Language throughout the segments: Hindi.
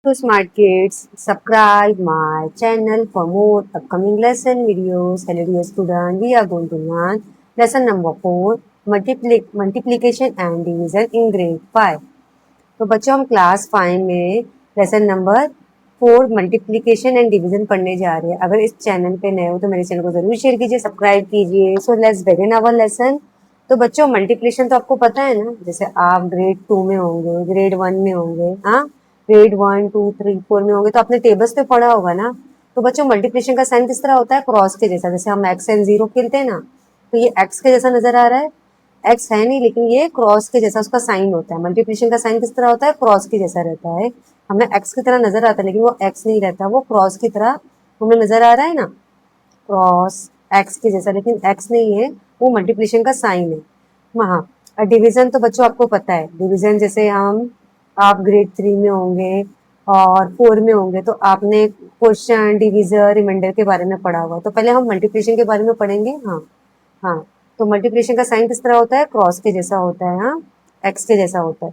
to smart kids. Subscribe my channel for more upcoming lesson videos. Hello dear student, we are going to learn lesson number 4 multiplication and division in grade 5. तो बच्चों हम क्लास 5 में lesson number 4 multiplication and division पढ़ने जा रहे हैं। अगर इस चैनल पे नए हो तो मेरे चैनल को जरूर शेयर कीजिए, सब्सक्राइब कीजिए। So let's begin our lesson. तो बच्चों मल्टीप्लिकेशन तो आपको पता है ना, जैसे आप ग्रेड 2 में होंगे, ग्रेड 1 में होंगे, हाँ ग्रेड 1 2 3 4 में होंगे तो आपने टेबल्स पे पढ़ा होगा ना। तो बच्चों मल्टीप्लिकेशन का साइन किस तरह होता है? क्रॉस के जैसा। जैसे हम एक्स एंड जीरो खेलते हैं ना, तो ये एक्स के जैसा नजर आ रहा है, एक्स है नहीं लेकिन ये क्रॉस के जैसा उसका साइन होता है। मल्टीप्लिकेशन का साइन किस तरह होता है? क्रॉस के जैसा रहता है। हमें एक्स की तरह नजर आता है लेकिन वो एक्स नहीं रहता, वो क्रॉस की तरह हमें नजर आ रहा है ना, क्रॉस एक्स के जैसा, लेकिन एक्स नहीं है, वो मल्टीप्लिकेशन का साइन है वहाँ। और डिवीजन तो बच्चों आपको पता है, डिवीजन जैसे आप ग्रेड 3 में होंगे और 4 में होंगे तो आपने क्वेश्चन डिवीजन रिमाइंडर के बारे में पढ़ा हुआ। तो पहले हम मल्टीप्लिकेशन के बारे में पढ़ेंगे। हाँ हाँ, तो मल्टीप्लिकेशन का साइन किस तरह होता है? क्रॉस के जैसा होता है, हाँ एक्स के जैसा होता है।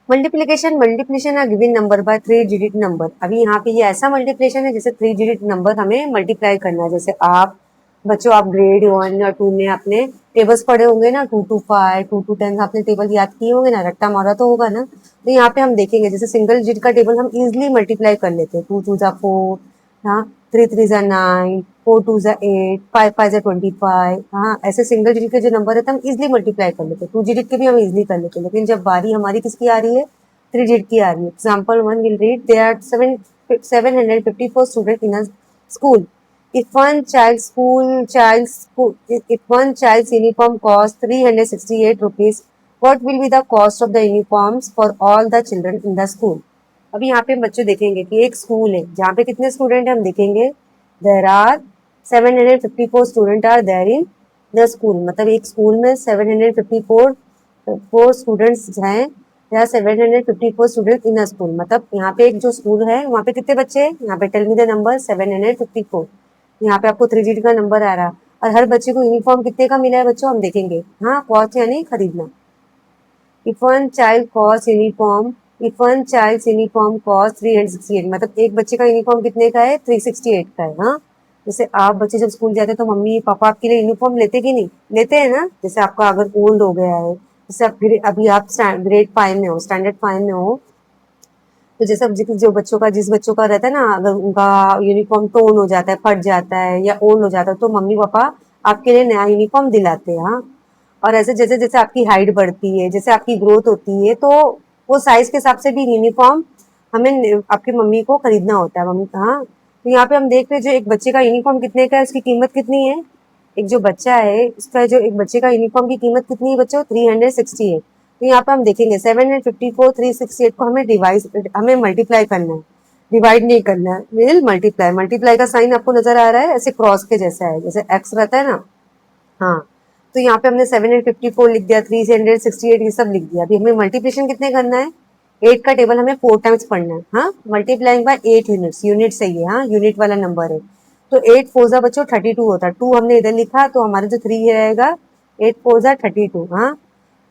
Multiplication are given number by 3 digit number. अभी यहाँ पे ये ऐसा मल्टीप्लिकेशन है जैसे 3 डिजिट नंबर हमें मल्टीप्लाई करना है। जैसे आप बच्चों, आप ग्रेड 1 या 2 में अपने टेबल्स पढ़े होंगे ना, 2 to 5 2 to 10 आपने टेबल याद किए होंगे ना, रट्टा मारा तो होगा ना। तो यहाँ पे हम देखेंगे जैसे सिंगल डिजिट का टेबल हम इजिली मल्टीप्लाई कर लेते हैं। 2 2 जा 4, हाँ 3 3 जा 9, 4 2 जा 8, 5 5 जा 25। हाँ ऐसे सिंगल डिजिट के जो नंबर रहते हैं हम इजिली मल्टीप्लाई कर लेते हैं। 2 डिजिट के भी हम इजिली कर लेते हैं, लेकिन जब बारी हमारी किसकी आ रही है? 3 डिजिट की आ रही है। Example 1 will read there are 754 student in a school. If one child's uniform costs 368 rupees, what will be the cost of the uniforms for all the children in the school? अभी यहाँ पे हम बच्चे देखेंगे कि एक स्कूल है जहाँ पे कितने स्टूडेंट हैं, हम देखेंगे there are 754 student are there in the school. मतलब एक स्कूल में 754 स्टूडेंट्स हैं, या 754 स्टूडेंट इन अ स्कूल। मतलब यहाँ पे एक जो स्कूल है वहाँ पे कितने बच्चे हैं? यहाँ पे टेल मी द नंबर 754। यहाँ पे आपको 3 डिजिट का नंबर आ रहा है। और हर बच्चे को यूनिफॉर्म कितने का मिला है बच्चों, हम देखेंगे। हाँ कॉस्ट यानी खरीदना। If one child costs uniform, if one child's uniform costs 368, मतलब एक बच्चे का यूनिफॉर्म कितने का है? 368 का है। हाँ जैसे आप बच्चे जब स्कूल जाते हैं तो मम्मी पापा आपके लिए यूनिफॉर्म लेते कि नहीं लेते हैं ना। जैसे आपका अगर ओल्ड हो गया है, जैसे अभी आप ग्रेड 5 में हो, स्टैंडर्ड 5 में हो, तो जैसे अब जो बच्चों का जिस बच्चों का रहता है ना, अगर उनका यूनिफॉर्म टोन हो जाता है, फट जाता है या ओल्ड हो जाता है, तो मम्मी पापा आपके लिए नया यूनिफॉर्म दिलाते हैं। हाँ और ऐसे जैसे जैसे आपकी हाइट बढ़ती है, जैसे आपकी ग्रोथ होती है, तो वो साइज के हिसाब से भी यूनिफॉर्म हमें आपकी मम्मी को खरीदना होता है। मम्मी, हाँ तो यहाँ पे हम देख रहे हैं जो एक बच्चे का यूनिफॉर्म कितने का है, उसकी कीमत कितनी है? एक जो बच्चा है उसका, जो एक बच्चे का यूनिफॉर्म की कीमत कितनी है बच्चों? 368। तो यहाँ पे हम देखेंगे 754 368 को हमें मल्टीप्लाई करना है, डिवाइड नहीं करना है, विल मल्टीप्लाई। मल्टीप्लाई का साइन आपको नजर आ रहा है ऐसे क्रॉस के जैसा है, जैसे एक्स रहता है ना। हाँ तो यहाँ पे हमने 754 लिख दिया, 368 ये सब लिख दिया। अभी हमें मल्टीप्लिकेशन कितने करना है? 8 का टेबल हमें 4 टाइम्स पढ़ना है। हाँ मल्टीप्लाइंग बाय 8 यूनिट्स, यूनिट सही है, हाँ यूनिट वाला नंबर है। तो 8 4 जा बच्चों 32 होता है। 2 हमने इधर लिखा तो हमारा जो 3 रहेगा 8 4 जा 32। हाँ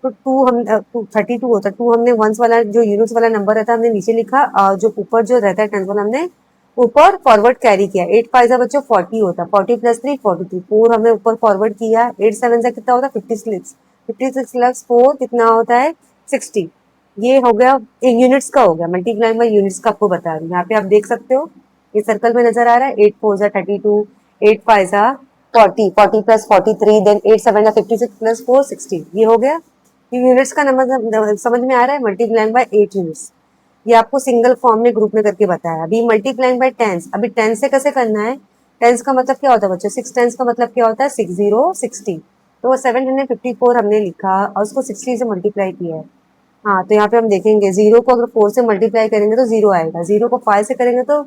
तो 2 हम 32 होता है। 2 हमने वंस वाला जो यूनिट्स वाला नंबर रहता है हमने नीचे लिखा, जो ऊपर जो रहता है टेंस वाला हमने ऊपर फॉरवर्ड कैरी किया। 8 5 जा बच्चों 40 होता है, 40 प्लस 3 43, 4 हमने ऊपर फॉरवर्ड किया। 8 7 जा कितना होता है? 56, 56 प्लस 4 कितना होता है? 60। ये हो गया यूनिट्स का, हो गया मल्टीप्लाइंग बाय यूनिट्स का आपको बता रही हूँ। यहाँ पे आप देख सकते हो ये सर्कल में नजर आ रहा है। 8 4 जा 32, 8 5 जा 40, 40 प्लस 43, देन 8 7 जा 56 प्लस 4 60। ये हो गया। ये यूनिट्स का नंबर समझ में आ रहा है, मल्टीप्लाइंग बाय 8 यूनिट्स। ये आपको सिंगल फॉर्म में ग्रुप में करके बताया। अभी मल्टीप्लाइंग बाय टेंस, अभी टेंस से कैसे करना है? टेंस का मतलब क्या होता है बच्चों? 6 टेंस का मतलब क्या होता है? 60 60। तो 754 हमने लिखा और उसको 60 से मल्टीप्लाई किया है। हाँ तो यहाँ पे हम देखेंगे जीरो को अगर 4 से मल्टीप्लाई करेंगे तो जीरो आएगा, जीरो को 5 से करेंगे तो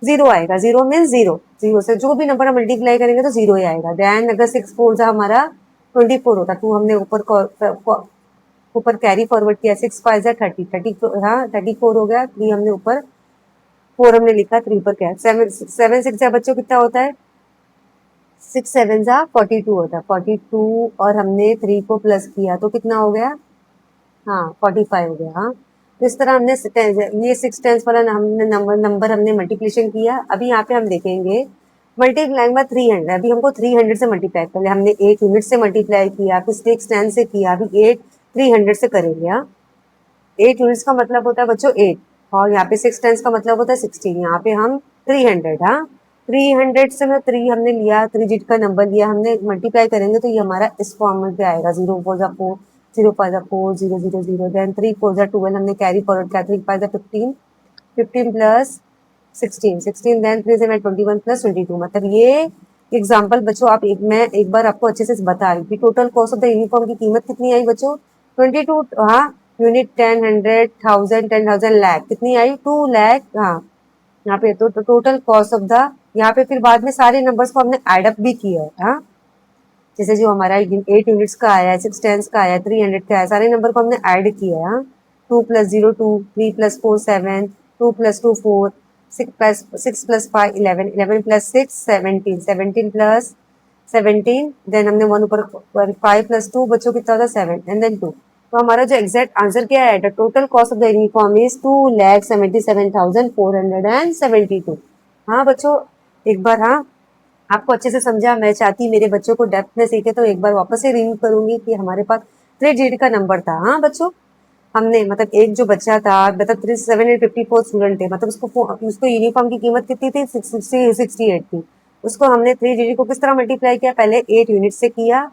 जीरो आएगा। जीरो मीन्स जीरो, जीरो से जो भी नंबर हम मल्टीप्लाई करेंगे तो जीरो ही आएगा। देन अगर 6 4 जा हमारा 24 होता, 2 हमने ऊपर कैरी फॉरवर्ड किया। 6 5 जा 30, 30 हाँ 34 हो गया। 3 हमने ऊपर 4 हमने लिखा, 3 ऊपर क्या? 7 7 6 जा बच्चों कितना होता है? 6 7 जा 42 होता है, 42 और हमने 3 को प्लस किया तो कितना हो गया? हाँ 45 हो गया। हाँ तो इस तरह हमने ये 6 टेंस वाला हमने नंबर हमने मल्टीप्लिकेशन किया। अभी यहाँ पे हम देखेंगे मल्टीप्लाइंग बाय 300। अभी हमको 300 से मल्टीप्लाई, पहले हमने 8 यूनिट से मल्टीप्लाई किया, फिर 6 10 से किया, अभी 8 300 से करेंगे। हाँ, 8 यूनिट्स का मतलब होता है बच्चों 8, और यहाँ पे 6 टेंस का मतलब होता है 16। यहाँ पे हम 300, हाँ 300 से में 3 हमने लिया, 3 डिजिट का नंबर लिया, हमने मल्टीप्लाई करेंगे तो ये हमारा इस फॉर्मेट पे आएगा। 0 4 4, 0 5 4, 0 0 0, देन 3 4 12, हमने कैरी फॉरवर्ड किया, 3 5 15, 15 प्लस 16, 16, देन 3 7 21 प्लस 22। मतलब ये एग्जाम्पल बच्चों आप मैं एक बार आपको अच्छे से बता रही थी। Total cost of the uniform की कीमत कितनी आई बच्चों? 22, हाँ यूनिट 10 100 1000 10,000 लाख, कितनी आई? 2 लाख। हाँ, यहाँ पे तो टोटल कॉस्ट ऑफ द, यहाँ पे फिर बाद में सारे नंबर्स को हमने एड अप भी किया है। हाँ, जैसे जो हमारा 8 यूनिट्स का आया है, 6 टेंस का आया है, 300 का आया, सारे नंबर को हमने ऐड किया है। 2 + 0 2, 3 + 4 7, 2 + 2 4, 6 + 5 11, 11 + 6 17, 17 + 17, देन हमने 1 ऊपर 5 + 2 बच्चों कितना होता है 7, एंड देन 2। तो हमारा जो एग्जैक्ट आंसर क्या है? The total cost of the uniform is 2,77,472। हाँ बच्चों, एक बार, हाँ आपको अच्छे से समझा। मैं चाहती मेरे बच्चों को डेप्थ में सीखे, तो एक बार वापस से रिव्यू करूंगी कि हमारे पास 3 डिजिट का नंबर था। हाँ बच्चों, हमने मतलब एक जो बच्चा था, मतलब 754 स्टूडेंट थे, मतलब उसको यूनिफॉर्म की कीमत कितनी थी? 68 थी। उसको हमने 3 डिजिट को किस तरह मल्टीप्लाई किया? पहले 8 यूनिट से किया,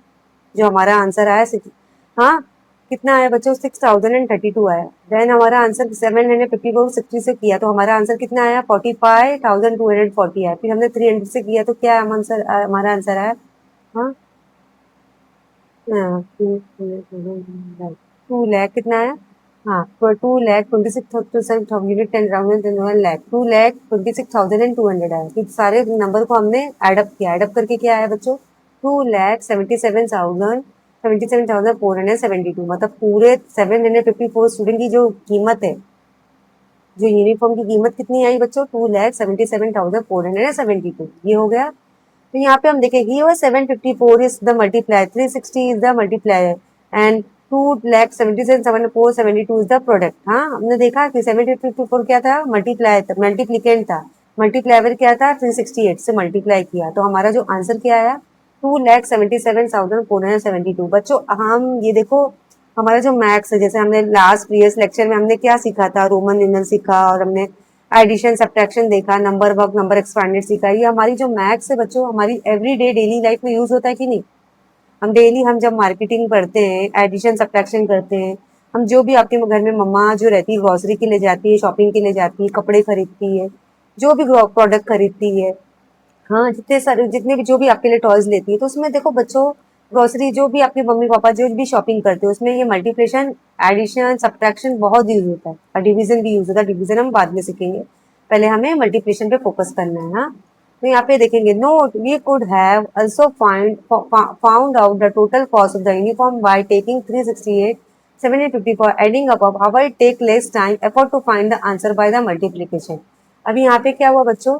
जो हमारा आंसर आया हाँ कितना आया बच्चों? 6032 आया। देन हमारा आंसर 754 60 से किया, तो हमारा आंसर कितना आया? 45,240 आया। फिर हमने 300 से किया, तो क्या आंसर हमारा आंसर आया? हाँ, 2 लाख कितना आया? हाँ, 2,26,000 यूनिट 10,000 2,26,200 आया। फिर सारे नंबर को हमने एडअप किया, एडअप करके क्या आया बच्चों? 2,77,472। मतलब पूरे 754 स्टूडेंट की जो कीमत है, जो यूनिफॉर्म की कीमत कितनी आई बच्चों? 2,77,472, ये हो गया। तो यहाँ पे हम देखेंगे ये 754 is the multiplier, 360 is the multiplier, and 2,77,472 is the product. हाँ, हमने देखा कि 754 क्या था? मल्टीप्लायर था, मल्टीप्लिकेंट था। मल्टीप्लायर क्या था? 368 से मल्टीप्लाई किया, तो हमारा जो आंसर क्या आया? 2,77,472। बच्चों हम ये देखो, हमारा जो मैथ्स है, जैसे हमने लास्ट प्रीवियस लेक्चर में हमने क्या सीखा था? रोमन न्यूमरल सीखा, और हमने एडिशन सब्ट्रैक्शन देखा, नंबर वर्क नंबर एक्सपेंडेड सीखा। ये हमारी जो मैथ्स है बच्चों, हमारी एवरीडे डेली लाइफ में यूज होता है कि नहीं? हम डेली, हम जब मार्केटिंग करते हैं, एडिशन सब्ट्रैक्शन करते हैं, हम जो भी आपके घर में मम्मा जो रहती है ग्रोसरी के लिए जाती है, शॉपिंग के लिए जाती है, कपड़े खरीदती है, जो भी प्रोडक्ट खरीदती है, हाँ जितने सारे जितने भी जो भी आपके लिए टॉयज लेती है, तो उसमें देखो बच्चों, ग्रोसरी जो भी आपके मम्मी पापा जो भी शॉपिंग करते हैं, उसमें ये मल्टीप्लिकेशन एडिशन सब्ट्रैक्शन बहुत यूज होता है, और डिवीजन भी यूज होता है। डिवीजन हम बाद में सीखेंगे, पहले हमें मल्टीप्लिकेशन पे फोकस करना है। हाँ, तो यहाँ पे देखेंगे, note we could have also found out the total cost of the uniform by taking 368 750 adding up, how take less time effort to find the answer by the multiplication. अभी यहाँ पे क्या हुआ बच्चों?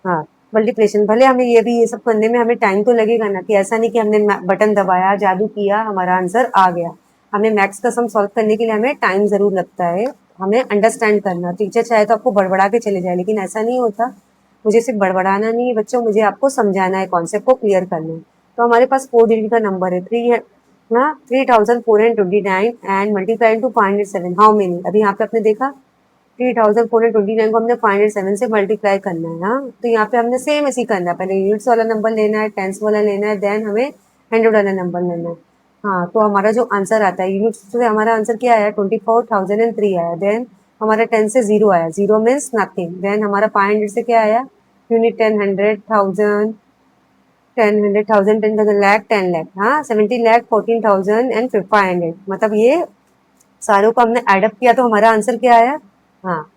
हाँ, मल्टीप्लिकेशन, भले हमें ये सब करने में हमें टाइम तो लगेगा ना, कि ऐसा नहीं कि हमने बटन दबाया, जादू किया, हमारा आंसर आ गया। हमें मैथ्स का सम सॉल्व करने के लिए हमें टाइम जरूर लगता है, हमें अंडरस्टैंड करना। टीचर चाहे तो आपको बड़बड़ा के चले जाए, लेकिन ऐसा नहीं होता। मुझे सिर्फ बड़बड़ाना नहीं है बच्चों, मुझे आपको समझाना है, कॉन्सेप्ट को क्लियर करना है। तो हमारे पास 4 डिजिट का नंबर है, 3,429 and multiply two 507, how many? अभी यहाँ पे आपने देखा 3,429 को हमने 507 से मल्टीप्लाई करना है। हाँ, तो यहाँ पे हमने सेम ऐसे ही करना है, पहले यूनिट्स वाला नंबर लेना है, टेंस वाला लेना है, देन हमें 100 वाला नंबर लेना है। हाँ, तो हमारा जो आंसर आता है यूनिट्स से, हमारा आंसर क्या आया? 24,003 आया। देन हमारा 10 से 0 आया, 0 मीन्स नथिंग। देन हमारा 500 से क्या आया? यूनिट 10 100 1000 10 100 1000 10,000 लाख 10 लाख, हाँ 70 लाख 14,000 एंड 500। मतलब ये सारों को हमने एडअप किया, तो हमारा आंसर क्या आया? हाँ,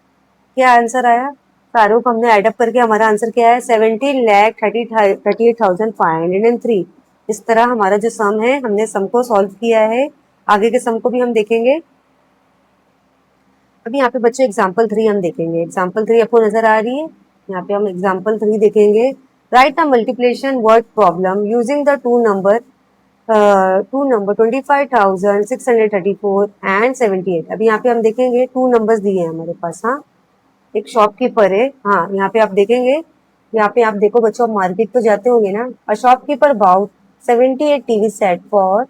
क्या आंसर आया? सारों को हमने एडअप करके हमारा आंसर क्या है? 17,38,503। इस तरह हमारा जो सम है, हमने सम को सॉल्व किया है। आगे के सम को भी हम देखेंगे। अभी यहाँ पे बच्चों एग्जाम्पल 3 हम देखेंगे। एग्जाम्पल 3 आपको नजर आ रही है? यहाँ पे हम एग्जाम्पल 3 देखेंगे। Right the multiplication word problem using the two number two number 25,634 and 78। अभी यहाँ पे हम देखेंगे टू नंबर्स दिए हैं हमारे पास। हाँ, एक शॉपकीपर है। हाँ, यहाँ पे आप देखेंगे, यहाँ पे आप देखो बच्चों, आप मार्केट तो जाते होंगे ना। A shopkeeper bought 78 TV set for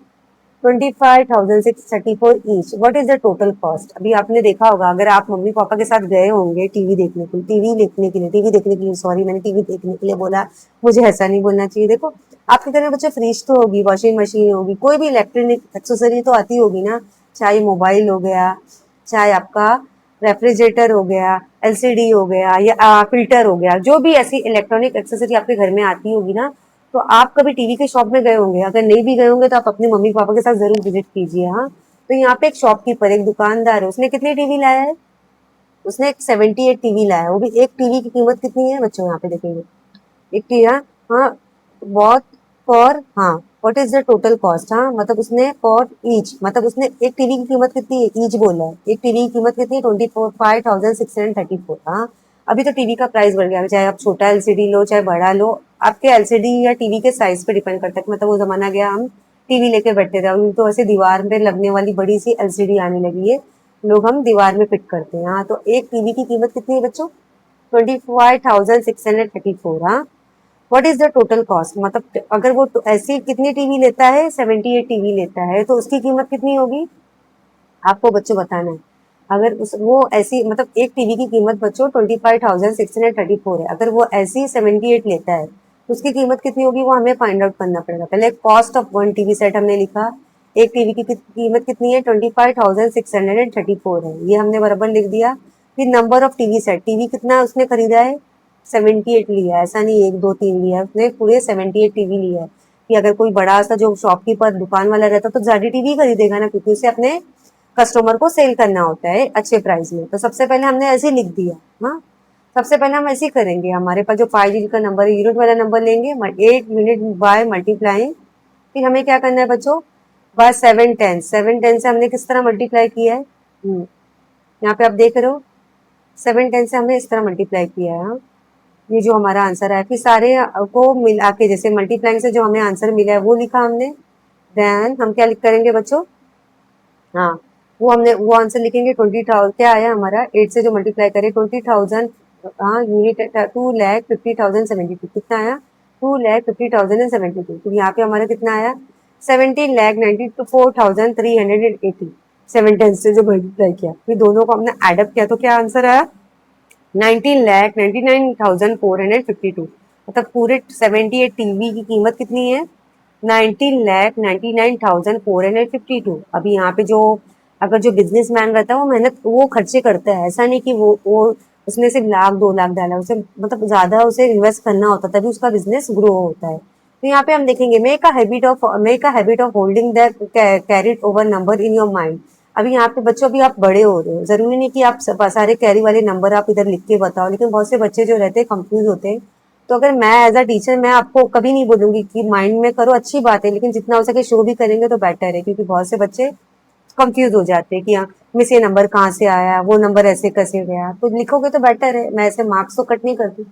25,634 each, what is the total cost. अभी आपने देखा होगा, अगर आप मम्मी पापा के साथ गए होंगे टीवी देखने के लिए, सॉरी मैंने टीवी देखने के लिए बोला, मुझे ऐसा नहीं बोलना चाहिए। देखो, आपके घर में बच्चे फ्रिज तो होगी, वॉशिंग मशीन होगी, कोई भी इलेक्ट्रॉनिक एक्सेसरी तो आती होगी ना, चाहे मोबाइल हो गया, चाहे आपका रेफ्रिजरेटर हो गया, एलसीडी हो गया, या फिल्टर हो गया, जो भी ऐसी इलेक्ट्रॉनिक एक्सेसरी आपके घर में आती होगी ना, तो आप कभी टीवी के शॉप में गए होंगे। अगर नहीं भी गए होंगे तो आप अपने मम्मी पापा के साथ जरूर विजिट कीजिए। हाँ, तो यहाँ पे एक शॉपकीपर, एक दुकानदार है, उसने कितने टीवी लाया है? उसने एक 78 टीवी लाया है। वो भी एक टीवी की कीमत कितनी है बच्चों, यहाँ पे देखेंगे। एक टीवी, हाँ, बहुत फॉर, हाँ, what is the total cost. हाँ, मतलब उसने फॉर ईच, मतलब उसने एक टीवी की कीमत कितनी है, ईच बोला है। एक टीवी की कीमत कितनी है, 25,634। हाँ, अभी तो टीवी का प्राइस बढ़ गया है, चाहे आप छोटा एलसीडी लो चाहे बड़ा लो, आपके एलसीडी या टीवी के साइज पे डिपेंड करता है। मतलब वो जमाना गया, हम टीवी लेके बैठते थे, अभी तो ऐसे दीवार में लगने वाली बड़ी सी एलसीडी आने लगी है, लोग हम दीवार में फिट करते हैं। हाँ, तो एक टीवी की कीमत कितनी है बच्चों, 25,634। हाँ, what is the total cost, मतलब अगर वो ऐसी कितनी टीवी लेता है, 78 टीवी लेता है, तो उसकी कीमत कितनी होगी, आपको बच्चों बताना है। अगर उस वो ऐसी, मतलब एक टीवी की कीमत बच्चों 25,634 है, अगर वो ऐसी 78 लेता है तो उसकी कीमत कितनी होगी, वो हमें फाइंड आउट करना पड़ेगा। पहले cost of one TV set हमने लिखा, एक टीवी की कीमत कितनी है, 25,634 है, ये हमने बराबर लिख दिया। फिर number of TV set, TV कितना उसने खरीदा है, 78 लिया है, ऐसा नहीं एक दो तीन लिया है, उसने पूरे 78 टीवी लिया है। कि अगर कोई बड़ा सा जो शॉपकीपर दुकान वाला रहता तो ज्यादा टीवी खरीदेगा ना, क्योंकि उसे अपने कस्टमर को सेल करना होता है अच्छे प्राइस में। तो सबसे पहले हमने ऐसे ही लिख दिया। हाँ, सबसे पहले हम ऐसे ही करेंगे, हमारे पास जो 5 डिजिट का नंबर है, यूनिट वाला नंबर लेंगे, 8 यूनिट बाय मल्टीप्लाइंग। फिर हमें क्या करना है बच्चों, बाय 7 10, 7 10 से हमने किस तरह मल्टीप्लाई किया है, यहाँ पे आप देख रहे हो, 7 10 से हमने इस तरह मल्टीप्लाई किया है। हाँ, ये जो हमारा आंसर है, फिर सारे को मिला के जैसे मल्टीप्लाइंग से जो हमें आंसर मिला है वो लिखा हमने। देन हम क्या लिख करेंगे बच्चों, हाँ, वो आंसर लिखेंगे 20,000, क्या आया हमारा 8 से जो मल्टीप्लाई करे 20,000। हाँ, यूनिट 2,50,072, कितना आया, 2,50,072। तो यहाँ पे हमारा कितना आया, 17,94,380। 7 10 से जो मल्टीप्लाई किया, फिर दोनों को हमने एडअप किया तो क्या आंसर आया, 19,99,452। मतलब पूरे 78 टीवी की कीमत कितनी है, 19,99,452। अभी यहाँ पे जो, अगर जो बिजनेसमैन रहता है वो मेहनत, वो खर्चे करता है, ऐसा नहीं कि वो उसने सिर्फ लाख 2 लाख डाला, उसे मतलब ज्यादा उसे इन्वेस्ट करना होता है, तभी उसका बिजनेस ग्रो होता है। तो यहाँ पे हम देखेंगे, make a habit of holding the carried over number in your mind. अभी यहाँ पे बच्चों, अभी आप बड़े हो रहे हो, जरूरी नहीं कि आप सारे कैरी वाले नंबर आप इधर लिख के बताओ, लेकिन बहुत से बच्चे जो रहते हैं कंफ्यूज होते हैं। तो अगर मैं एज अ टीचर, मैं आपको कभी नहीं बोलूंगी कि माइंड में करो, अच्छी बात है, लेकिन जितना हो सके शो भी करेंगे तो बेटर है, क्योंकि बहुत से बच्चे कंफ्यूज हो जाते हैं कि हाँ, मिस ये नंबर कहाँ से आया, वो नंबर ऐसे कैसे गया। तो लिखोगे तो बेटर है, मैं ऐसे मार्क्स तो कट नहीं करती।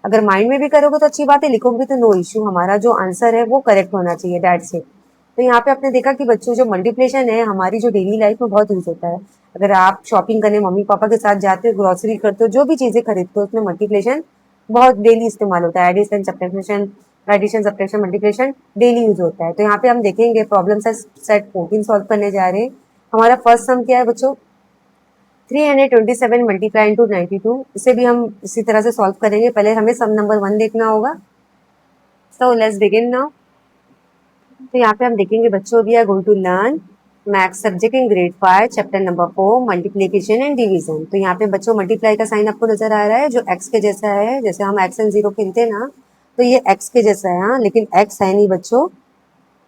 अगर माइंड में भी करोगे तो अच्छी बात है, लिखोगे तो नो इश्यू, हमारा जो आंसर है वो करेक्ट होना चाहिए, दैट्स इट। तो यहाँ पे आपने देखा कि बच्चों, जो मल्टीप्लिकेशन है हमारी जो डेली लाइफ में बहुत यूज होता है। अगर आप शॉपिंग करने मम्मी पापा के साथ जाते हो, ग्रोसरी करते हो, जो भी चीजें खरीदते हो, उसमें मल्टीप्लिकेशन बहुत डेली इस्तेमाल होता है। Addition subtraction multiplication daily use होता है। तो यहाँ पे हम देखेंगे प्रॉब्लम सेट 14 सॉल्व करने जा रहे हैं। हमारा फर्स्ट सम क्या है बच्चों, 327 मल्टीप्लाई इंटू 92। इसे भी हम इसी तरह से सॉल्व करेंगे। पहले हमें सम नंबर 1 देखना होगा। So let's begin now. तो यहाँ पे हम देखेंगे बच्चों, we are going to learn maths subject in grade 5 chapter number 4 multiplication and division. तो यहाँ पे बच्चों मल्टीप्लाई का साइन आपको नजर आ रहा है, जो एक्स के जैसा है, जैसे हम एक्स एंड जीरो खेलते हैं ना, तो ये एक्स के जैसा है। हाँ, लेकिन एक्स है नहीं बच्चों,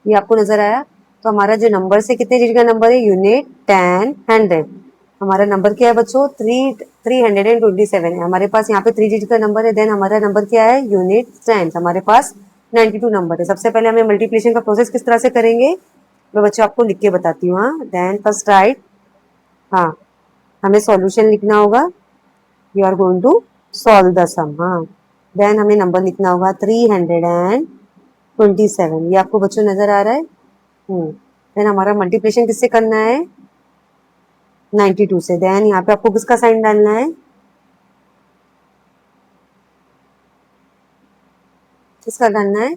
ये आपको नजर आया। तो हमारा जो नंबर से कितने डिजिट का नंबर है, यूनिट 10 100। हमारा नंबर क्या है बच्चों, 327 है हमारे पास। यहाँ पे 3 डिजिट का नंबर है। देन हमारा नंबर क्या है, यूनिट 10, हमारे पास 92 नंबर है। सबसे पहले हमें मल्टीप्लिकेशन का प्रोसेस किस तरह से करेंगे, मैं बच्चों आपको लिख के बताती हूँ। हाँ, देन फर्स्ट राइट, हाँ, हमें सॉल्यूशन लिखना होगा। You are going to solve the sum. हाँ, देन हमें नंबर लिखना होगा 327। ये आपको बच्चों नजर आ रहा है। देन हमारा मल्टीप्लिकेशन किससे करना है, 92 से। देन यहाँ पे आपको किसका साइन डालना है, किसका डालना है,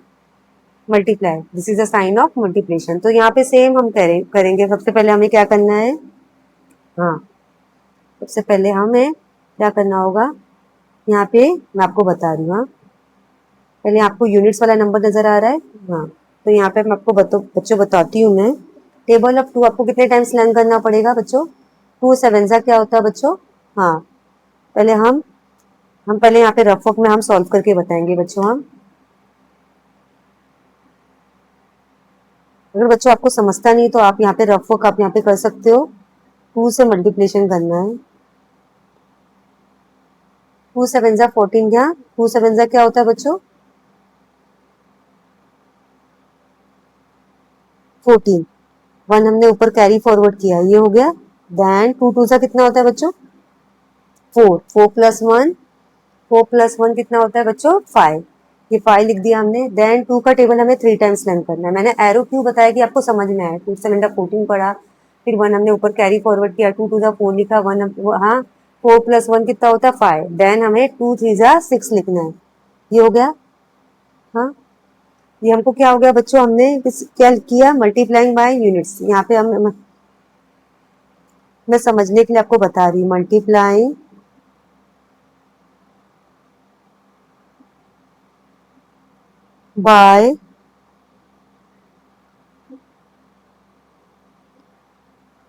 multiply. This is the sign of multiplication. तो यहाँ पे सेम हम करेंगे। सबसे पहले हमें क्या करना है, हाँ सबसे पहले हमें क्या करना होगा, यहाँ पे मैं आपको बता रही हूँ। हाँ पहले आपको यूनिट्स वाला नंबर नजर आ रहा है, हाँ तो यहाँ पे मैं आपको बच्चों बताती हूँ। मैं टेबल ऑफ टू आपको कितने टाइम्स लर्न करना पड़ेगा बच्चों, टू सेवन सा क्या होता है बच्चों। हाँ पहले हम पहले यहाँ पे रफ वर्क में हम सॉल्व करके बताएंगे बच्चों। हम अगर बच्चों आपको समझता नहीं तो आप यहाँ पे रफ वर्क आप यहाँ पे कर सकते हो। टू से मल्टीप्लिकेशन करना है, टू सेवन जा 14, क्या टू सेवन जा क्या होता है बच्चों, 14। वन हमने ऊपर कैरी फॉरवर्ड किया, ये हो गया। देन टू टू सा कितना होता है बच्चों, four, four plus one, four plus one कितना होता है बच्चों, फाइव। ये फाइव लिख दिया हमने। देन टू का टेबल हमें थ्री टाइम्स लर्न करना है। मैंने एरो क्यों बताया कि आपको समझ में आए। टू सेवन 14 पढ़ा, फिर वन हमने ऊपर कैरी फॉरवर्ड किया, टू टू जा फोर लिखा, वन हाँ फोर प्लस वन कितना होता है, फाइव। देन हमें टू थ्री जा सिक्स लिखना है, ये हो गया। हाँ ये हमको क्या हो गया बच्चों, हमने क्या किया, मल्टीप्लाइंग बाय यूनिट्स। यहाँ पे हम मैं समझने के लिए आपको बता रही हूँ, मल्टीप्लाइंग बाय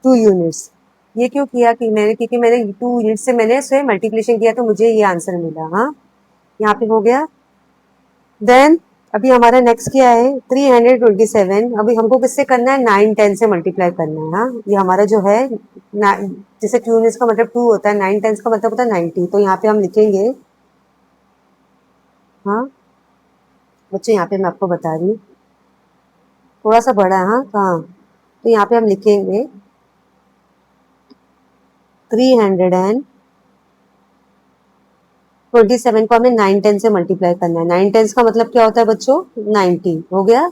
टू यूनिट्स। ये क्यों किया कि मैंने, क्योंकि मैंने टू यूनिट से मैंने स्वयं मल्टीप्लिकेशन किया तो मुझे ये आंसर मिला। हाँ यहाँ पे हो गया। देन अभी हमारा नेक्स्ट क्या है, 327। अभी हमको किससे करना है, 9 10 से मल्टीप्लाई करना है। हाँ ये हमारा जो है जैसे टू यूनिट्स का मतलब टू होता है, 9 10 का मतलब होता है 90। तो यहाँ पे हम लिखेंगे, हाँ बच्चों यहाँ पे मैं आपको बता रही हूँ, थोड़ा सा बड़ा है। हाँ कहाँ, तो यहाँ पे हम लिखेंगे 327 को हमें 9 10 से मल्टीप्लाई करना है। 9 10 का मतलब क्या होता है बच्चों, 90 हो गया।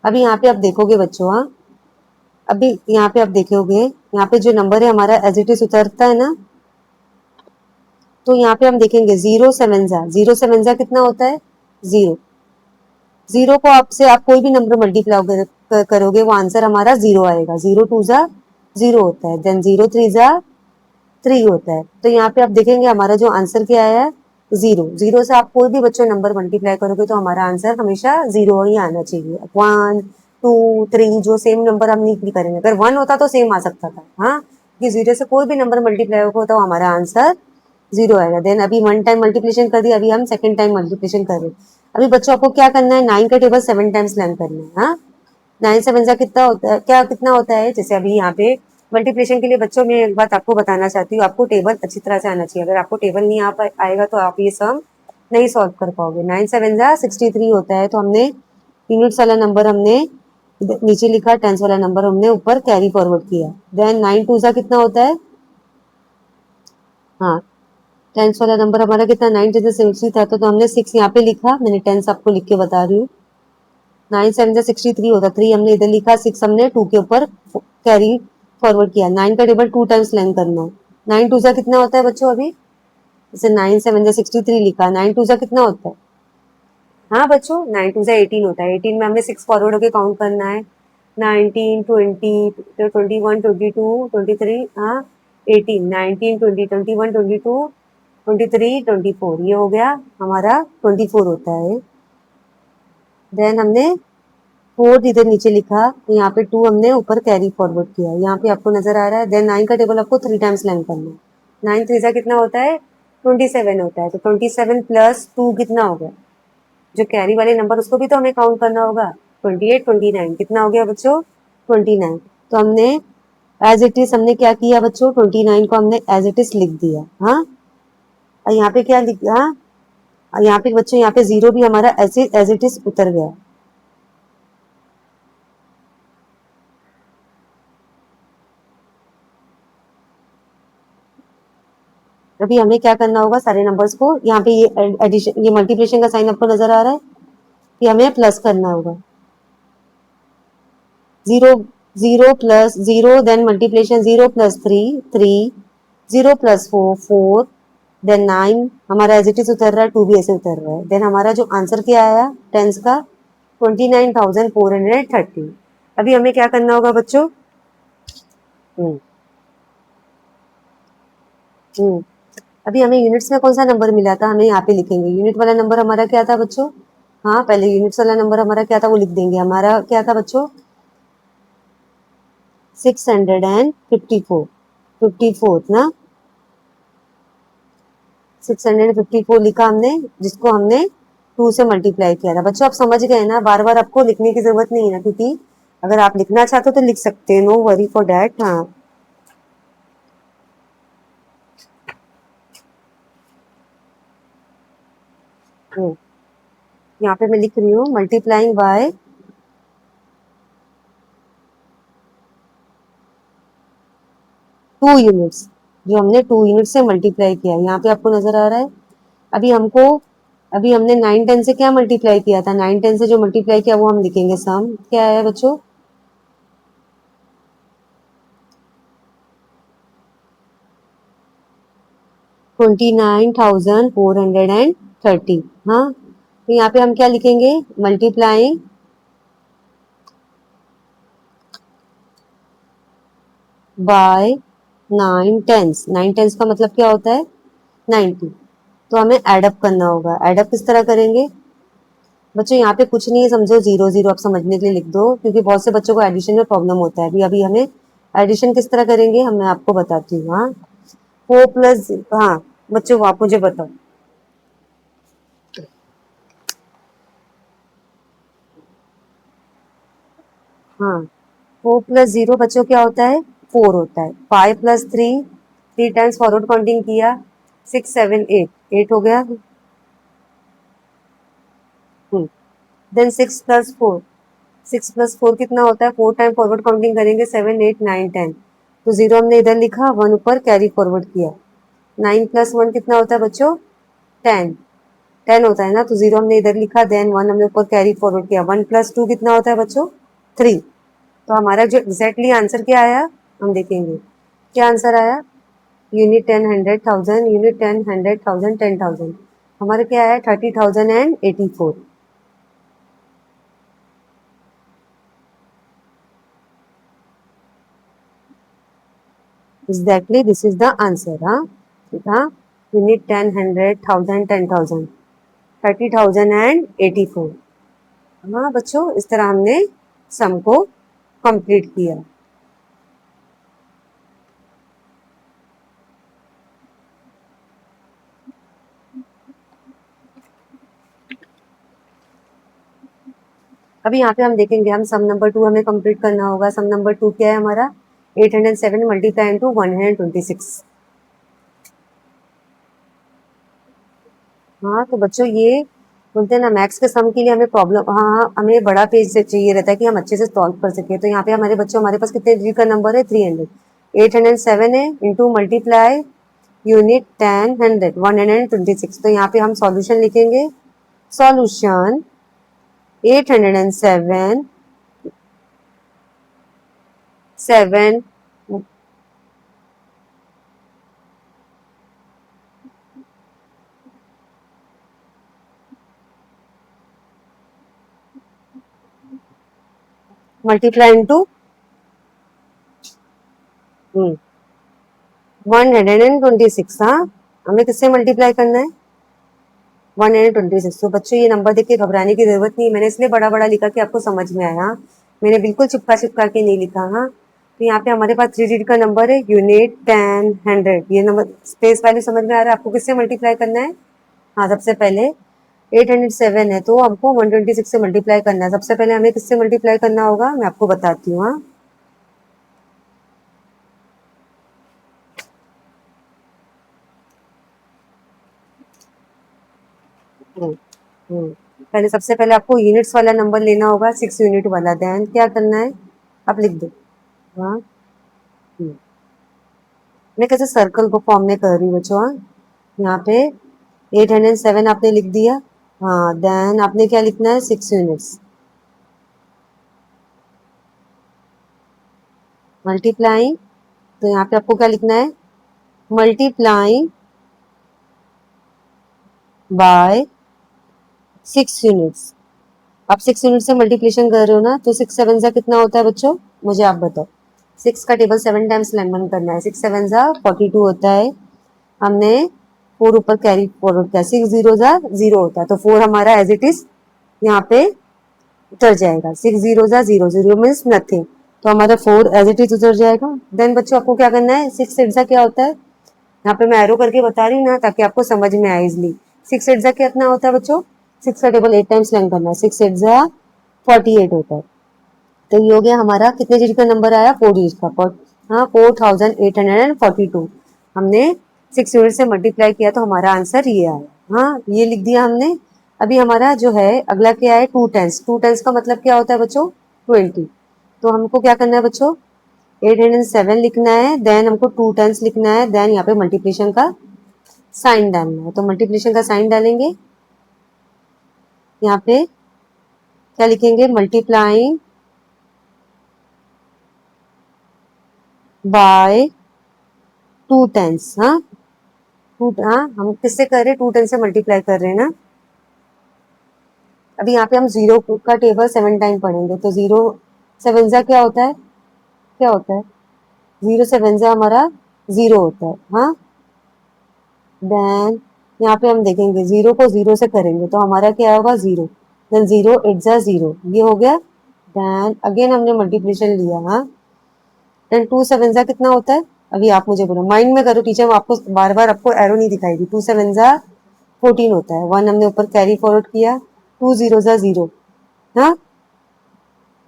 अभी यहाँ पे आप देखोगे बच्चों, हाँ अभी यहाँ पे आप देखोगे, यहाँ पे जो नंबर है हमारा एज इट इज उतरता है ना, तो यहाँ पे हम देखेंगे जीरो सेवन जा, जीरो सेवन जा कितना होता है, जीरो। जीरो को आपसे आप कोई भी नंबर मल्टीप्लाई करोगे वो आंसर हमारा जीरो आएगा। जीरो टू जा जीरो होता है, देन जीरो थ्री जा थ्री होता है। तो यहाँ पे आप देखेंगे हमारा जो आंसर क्या आया है, जीरो। जीरो से आप कोई भी बच्चों नंबर मल्टीप्लाई करोगे तो हमारा आंसर हमेशा जीरो ही आना चाहिए। वन टू थ्री जो सेम नंबर हम नहीं करेंगे, अगर वन होता तो सेम आ सकता था। हाँ कि जीरो से कोई भी नंबर मल्टीप्लाई होगा तो हमारा आंसर जीरो आएगा। देन अभी वन टाइम मल्टीप्लिकेशन कर दिया, अभी हम सेकंड टाइम मल्टीप्लिकेशन कर रहे हैं। अभी बच्चों आपको क्या करना है, नाइन का टेबल सेवन टाइम्स लर्न करना है। हाँ नाइन सेवन जा कितना होता है, क्या कितना होता है, जैसे अभी यहाँ पे मल्टीप्लिकेशन के लिए बच्चों में एक बात आपको बताना चाहती हूँ, आपको टेबल अच्छी तरह से आना चाहिए। अगर आपको टेबल नहीं आएगा तो आप ये सम नहीं सॉल्व कर पाओगे। नाइन सेवन जा 63 होता है, तो हमने यूनिट्स वाला नंबर हमने नीचे लिखा, टेंस वाला नंबर हमने ऊपर कैरी फॉरवर्ड किया। देन नाइन टू जा कितना होता है, हाँ टेंस वाला नंबर हमारा कितना, नाइन जैसे 63 था तो हमने सिक्स यहाँ पे लिखा। मैंने टेंस आपको लिख के बता रही हूँ। नाइन सेवन जा 63 होता, थ्री हमने इधर लिखा, सिक्स हमने टू के ऊपर कैरी फॉरवर्ड किया। नाइन का टेबल टू टाइम्स लर्न करना है। नाइन टू जा कितना होता है बच्चों, अभी जैसे नाइन सेवन जा 63 लिखा, नाइन टू जा कितना होता है, हाँ बच्चों नाइन टू जा 18 होता है। 18 में हमने सिक्स फॉरवर्ड होकर काउंट करना है, 19 20 21 22 23, हाँ 18 19 20 21 22 23 24, ये हो गया हमारा 24 होता है। देन हमने फोर इधर नीचे लिखा, तो यहाँ पे टू हमने ऊपर कैरी फॉरवर्ड किया, यहाँ पे आपको नजर आ रहा है। देन नाइन का टेबल आपको थ्री टाइम्स लर्न करना है। नाइन थ्री सा कितना होता है, 27 होता है, तो 27 प्लस टू कितना हो गया, जो कैरी वाले नंबर उसको भी तो हमें काउंट करना होगा। 28 29 कितना हो गया बच्चों, 29। तो हमने एज इट इज हमने क्या किया बच्चों, 29 को हमने एज इट इज लिख दिया। हाँ और यहाँ पे क्या लिख, हाँ और यहाँ पे बच्चों यहाँ पे जीरो भी हमारा एज इट इज उतर गया। अभी हमें क्या करना होगा, सारे नंबर्स को यहाँ पे ये एडिशन, ये मल्टीप्लिकेशन का साइन आपको नजर आ रहा है, कि हमें प्लस करना होगा। Zero, zero plus zero, then multiplication, zero plus three, three, zero plus four, four, then nine, हमारा एज इट इज उतर रहा है, टू भी ऐसे उतर रहा है। देन हमारा जो आंसर क्या आया टेंस का, 29,430। अभी हमें क्या करना होगा बच्चों? हम्म हम्म अभी हमें यूनिट्स में कौन सा नंबर मिला था, हमें यहाँ पे लिखेंगे। यूनिट वाला नंबर हमारा क्या था बच्चों? हाँ, पहले यूनिट्स वाला नंबर हमारा क्या था वो लिख देंगे। हमारा क्या था बच्चों? 654, 54 ना, 654 लिखा हमने, जिसको हमने 2 से मल्टीप्लाई किया था। बच्चों आप समझ गए ना, बार बार आपको लिखने की जरूरत नहीं है ना, क्योंकि अगर आप लिखना चाहते हो तो लिख सकते हैं, नो वरी फॉर डैट। हाँ। हम्म, यहाँ पे मैं लिख रही हूँ मल्टीप्लाइंग बाय 2 यूनिट्स, जो हमने 2 यूनिट से मल्टीप्लाई किया है। यहाँ पे आपको नजर आ रहा है। अभी हमको, अभी हमने 9 10 से क्या मल्टीप्लाई किया था, 9 10 से जो मल्टीप्लाई किया वो हम लिखेंगे। सम क्या है बच्चों? 29,430। हाँ, तो यहाँ पे हम क्या लिखेंगे? Multiplying by 9 10। 9 10 का मतलब क्या होता है? 90। तो हमें एडअप करना होगा। एडअप किस तरह करेंगे बच्चों? यहाँ पे कुछ नहीं है, समझो जीरो जीरो आप समझने के लिए लिख दो, क्योंकि बहुत से बच्चों को एडिशन में प्रॉब्लम होता है। अभी अभी हमें एडिशन किस तरह करेंगे हम, मैं आपको बताती हूँ। हाँ, 4 प्लस, हाँ बच्चों आप मुझे बताओ। हाँ, 4 प्लस 0 बच्चों क्या होता है? 4 होता है। 5 प्लस 3, 3 टाइम्स फॉरवर्ड काउंटिंग किया, 6 7 8, 8 हो गया। देन 6 प्लस 4, 6 प्लस 4 कितना होता है? 4 टाइम फॉरवर्ड काउंटिंग करेंगे, 7 8 9 10। तो जीरो हमने इधर लिखा, वन ऊपर कैरी फॉरवर्ड किया। 9 प्लस 1 कितना होता है बच्चों? 10। 10 होता है ना, तो जीरो हमने इधर लिखा, देन वन हमने ऊपर कैरी फॉरवर्ड किया। 1 प्लस 2 कितना होता है बच्चों? 3। तो हमारा जो एग्जैक्टली आंसर क्या आया हम देखेंगे। क्या आंसर आया? Unit 10 100 1000, unit 10 100 1000, 10,000। हमारा क्या आया? 30,084। Exactly this is the answer. हाँ, ठीक। हाँ, यूनिट 10 100 1000, 10,000, 30,084। हाँ बच्चों, इस तरह हमने सम को कंप्लीट किया। अभी यहाँ पे हम देखेंगे, हम सम नंबर 2 हमें कंप्लीट करना होगा। सम नंबर 2 क्या है हमारा? 807 मल्टीप्लाई इंटू 126। हाँ तो बच्चों ये बोलते हैं ना, मैथ्स के सम के लिए हमें प्रॉब्लम, हाँ हाँ हमें बड़ा पेज से चाहिए रहता है कि हम अच्छे से सॉल्व कर सके। तो यहाँ पे हमारे बच्चों, हमारे पास कितने डिजिट का नंबर है? 300। 807 है इंटू मल्टीप्लाई यूनिट 10 100 126। तो यहाँ पे हम सॉल्यूशन लिखेंगे। Solution 807 7 multiply into 126। हाँ, हमें किससे मल्टीप्लाई करना है? 126। तो बच्चों ये नंबर देख के घबराने की जरूरत नहीं है, मैंने इसलिए बड़ा बड़ा लिखा कि आपको समझ में आया। हाँ, मैंने बिल्कुल चिपका चिपका के नहीं लिखा। हाँ, तो यहाँ पे हमारे पास 3 डिजिट का नंबर है, यूनिट 10 100। ये नंबर स्पेस वैल्यू समझ में आ रहा है आपको? किससे मल्टीप्लाई करना है? हाँ, सबसे पहले 807 है तो हमको 126 से मल्टीप्लाई करना है। सबसे पहले हमें किससे मल्टीप्लाई करना होगा, मैं आपको बताती हूँ। हाँ, हम्म, पहले सबसे पहले आपको यूनिट्स वाला नंबर लेना होगा, 6 यूनिट वाला। देन क्या करना है, आप लिख दो। हाँ, मैं कैसे सर्कल को फॉर्म में कर रही हूँ बच्चों। हाँ, यहाँ पे 807 आपने लिख दिया। हाँ, देन आपने क्या लिखना है? 6 यूनिट्स। मल्टीप्लाइंग, तो यहाँ पे आपको क्या लिखना है, मल्टीप्लाइंग बाय 6 यूनिट्स। आप 6 यूनिट से मल्टीप्लिकेशन कर रहे हो ना, तो 6 7 जा कितना होता है बच्चों, मुझे आप बताओ। 6 का टेबल 7 टाइम्स लेमन करना है, 6 7 जा 42 होता है। हमने 4 ऊपर कैरी फॉरवर्ड किया, 6 0 जा 0 होता है, तो 4 हमारा एज इट इज यहाँ पे उतर जाएगा। 6 0 जा 0, 0 मीन्स नथिंग, तो हमारा 4 एज इट इज उतर जाएगा। देन बच्चों आपको क्या करना है, 6 8 जा क्या होता है, यहाँ पे मैं एरो करके बता रही हूँ ना, ताकि आपको समझ में आए इजली। 6 8 जा कितना होता है बच्चों, 6 का टेबल 8 टाइम्स लर्न करना है, 6 8 जा 48 होता है। तो ये हो गया हमारा, कितने डिजिट का नंबर आया, 4 डिजिट का। हाँ, 4842 हमने 6 यूनिट से मल्टीप्लाई किया, तो हमारा आंसर ये आया। हाँ, ये लिख दिया हमने। अभी हमारा जो है अगला क्या है, 2 टेंस। 2 टेंस का मतलब क्या होता है बच्चों, 20। तो हमको क्या करना है बच्चों, 807 लिखना है, देन हमको 2 टेंस लिखना है, देन यहाँ पे मल्टीप्लिकेशन का साइन डालना है। तो मल्टीप्लिकेशन का साइन डालेंगे, यहाँ पे क्या लिखेंगे, मल्टीप्लाइंग बाय 2 टेंस। हाँ, हम किससे कर रहे हैं, 2 टेंस से मल्टीप्लाई कर रहे हैं ना। अभी यहाँ पे हम 0 का टेबल 7 टाइम पढ़ेंगे, तो 0 7 जा क्या होता है, क्या होता है, 0 7 जा हमारा 0 होता है। हाँ, देन यहाँ पे हम देखेंगे 0 को 0 से करेंगे, तो हमारा क्या होगा, 0। देन 0 8 जा 0, ये हो गया। देन अगेन हमने मल्टीप्लिकेशन लिया। हाँ, देन 2 7 जा कितना होता है, अभी आप मुझे बोलो, माइंड में करो, टीचर आपको बार बार आपको एरो नहीं दिखाएगी। 2 7 जा 14 होता है, 1 हमने ऊपर कैरी फॉरवर्ड किया, 2 0 जा 0। हाँ,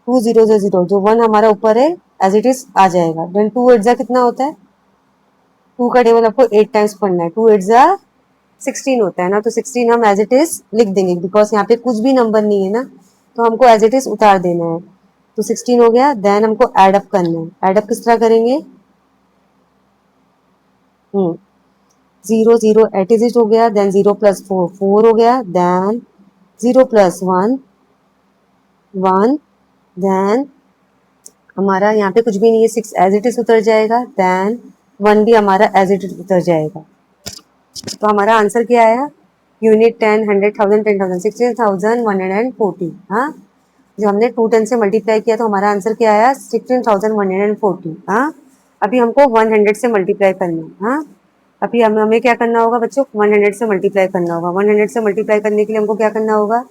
2 0 जा 0, जो 1 हमारा ऊपर है एज इट इज आ जाएगा। देन 2 8 जा कितना होता है, 2 का टेबल आपको 8 टाइम्स पढ़ना है, 2 8 जा 16 होता है ना, तो 16 हम एज इट इज लिख देंगे, बिकॉज यहाँ पे कुछ भी नंबर नहीं है ना, तो हमको एज इट इज उतार देना है। तो 16 हो गया। देन हमको एड अप करना है, एड अप किस तरह करेंगे, 0 0 एट इज इट हो गया, देन 0 प्लस 4 4 हो गया, देन 0 प्लस 1 1, देन हमारा यहाँ पे कुछ भी नहीं है, 6 एज इट इज उतर जाएगा, देन 1 भी हमारा एज इट इज उतर जाएगा। तो हमारा आंसर क्या आया, यूनिट 10 100,000 10,000 16,140। हाँ, जो हमने 2 10 से मल्टीप्लाई किया, तो हमारा आंसर क्या आया, 16,140। हाँ, अभी हमको 100 से मल्टीप्लाई करना है। हाँ, अभी हमें क्या करना होगा बच्चों, 100 से मल्टीप्लाई करना होगा। 100 से मल्टीप्लाई करने के लिए हमको क्या करना होगा,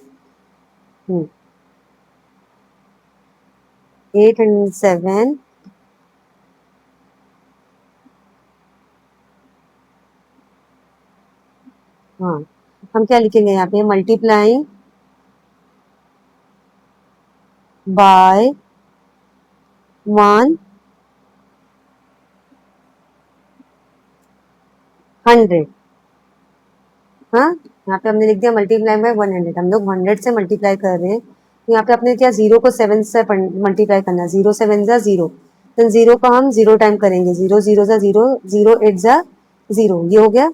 807 हाँ, हम क्या लिखेंगे यहाँ पे, मल्टीप्लाइंग बाय 100। हाँ, यहाँ पे हमने लिख दिया मल्टीप्लाई बाय 100, हम लोग 100 से मल्टीप्लाई कर रहे हैं। तो यहाँ पे अपने क्या, 0 को 7 से मल्टीप्लाई करना है, 0 7 जा 0, देन 0 को हम 0 टाइम करेंगे, 0 0 जा 0, 0 8 जा 0, ये हो गया।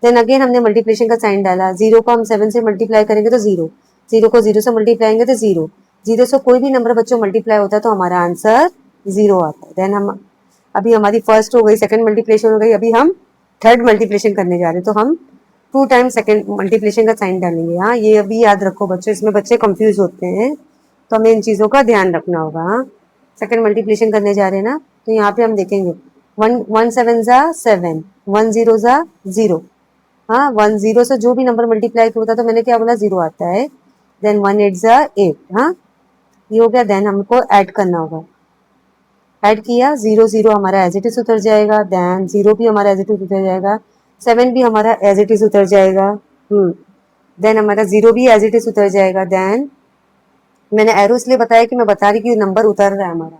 देन अगेन हमने मल्टीप्लिकेशन का साइन डाला, 0 को हम 7 से मल्टीप्लाई करेंगे तो 0, 0 को 0 से मल्टीप्लाई करेंगे तो 0, 0 से कोई भी नंबर बच्चों मल्टीप्लाई होता है तो हमारा आंसर 0 आता है। देन हम, अभी हमारी फर्स्ट हो गई, सेकंड मल्टीप्लिकेशन हो गई, अभी हम थर्ड मल्टीप्लिकेशन करने जा रहे हैं, तो हम 2 टाइम्स सेकंड मल्टीप्लिकेशन का साइन डालेंगे। हाँ, ये अभी याद रखो बच्चों, इसमें बच्चे कंफ्यूज होते हैं, तो हमें इन चीज़ों का ध्यान रखना होगा। हाँ, सेकंड मल्टीप्लिकेशन करने जा रहे हैं ना, तो यहाँ पे हम देखेंगे 1 7 जा 7, 1 0 जा 0। हाँ, 1 0 से जो भी नंबर मल्टीप्लाई होता है, तो मैंने क्या बोला, 0 आता है। देन 1 8 जा 8। हाँ, ये हो गया। देन हमको ऐड करना होगा, ऐड किया, 0 0 हमारा एज इट इज उतर जाएगा, देन 0 भी हमारा एज इट इज उतर जाएगा, 7 भी हमारा एज इट इज उतर जाएगा। देन हमारा 0 भी एज इट इज उतर जाएगा। देन मैंने एरो इसलिए बताया कि मैं बता रही कि नंबर उतर रहा है हमारा,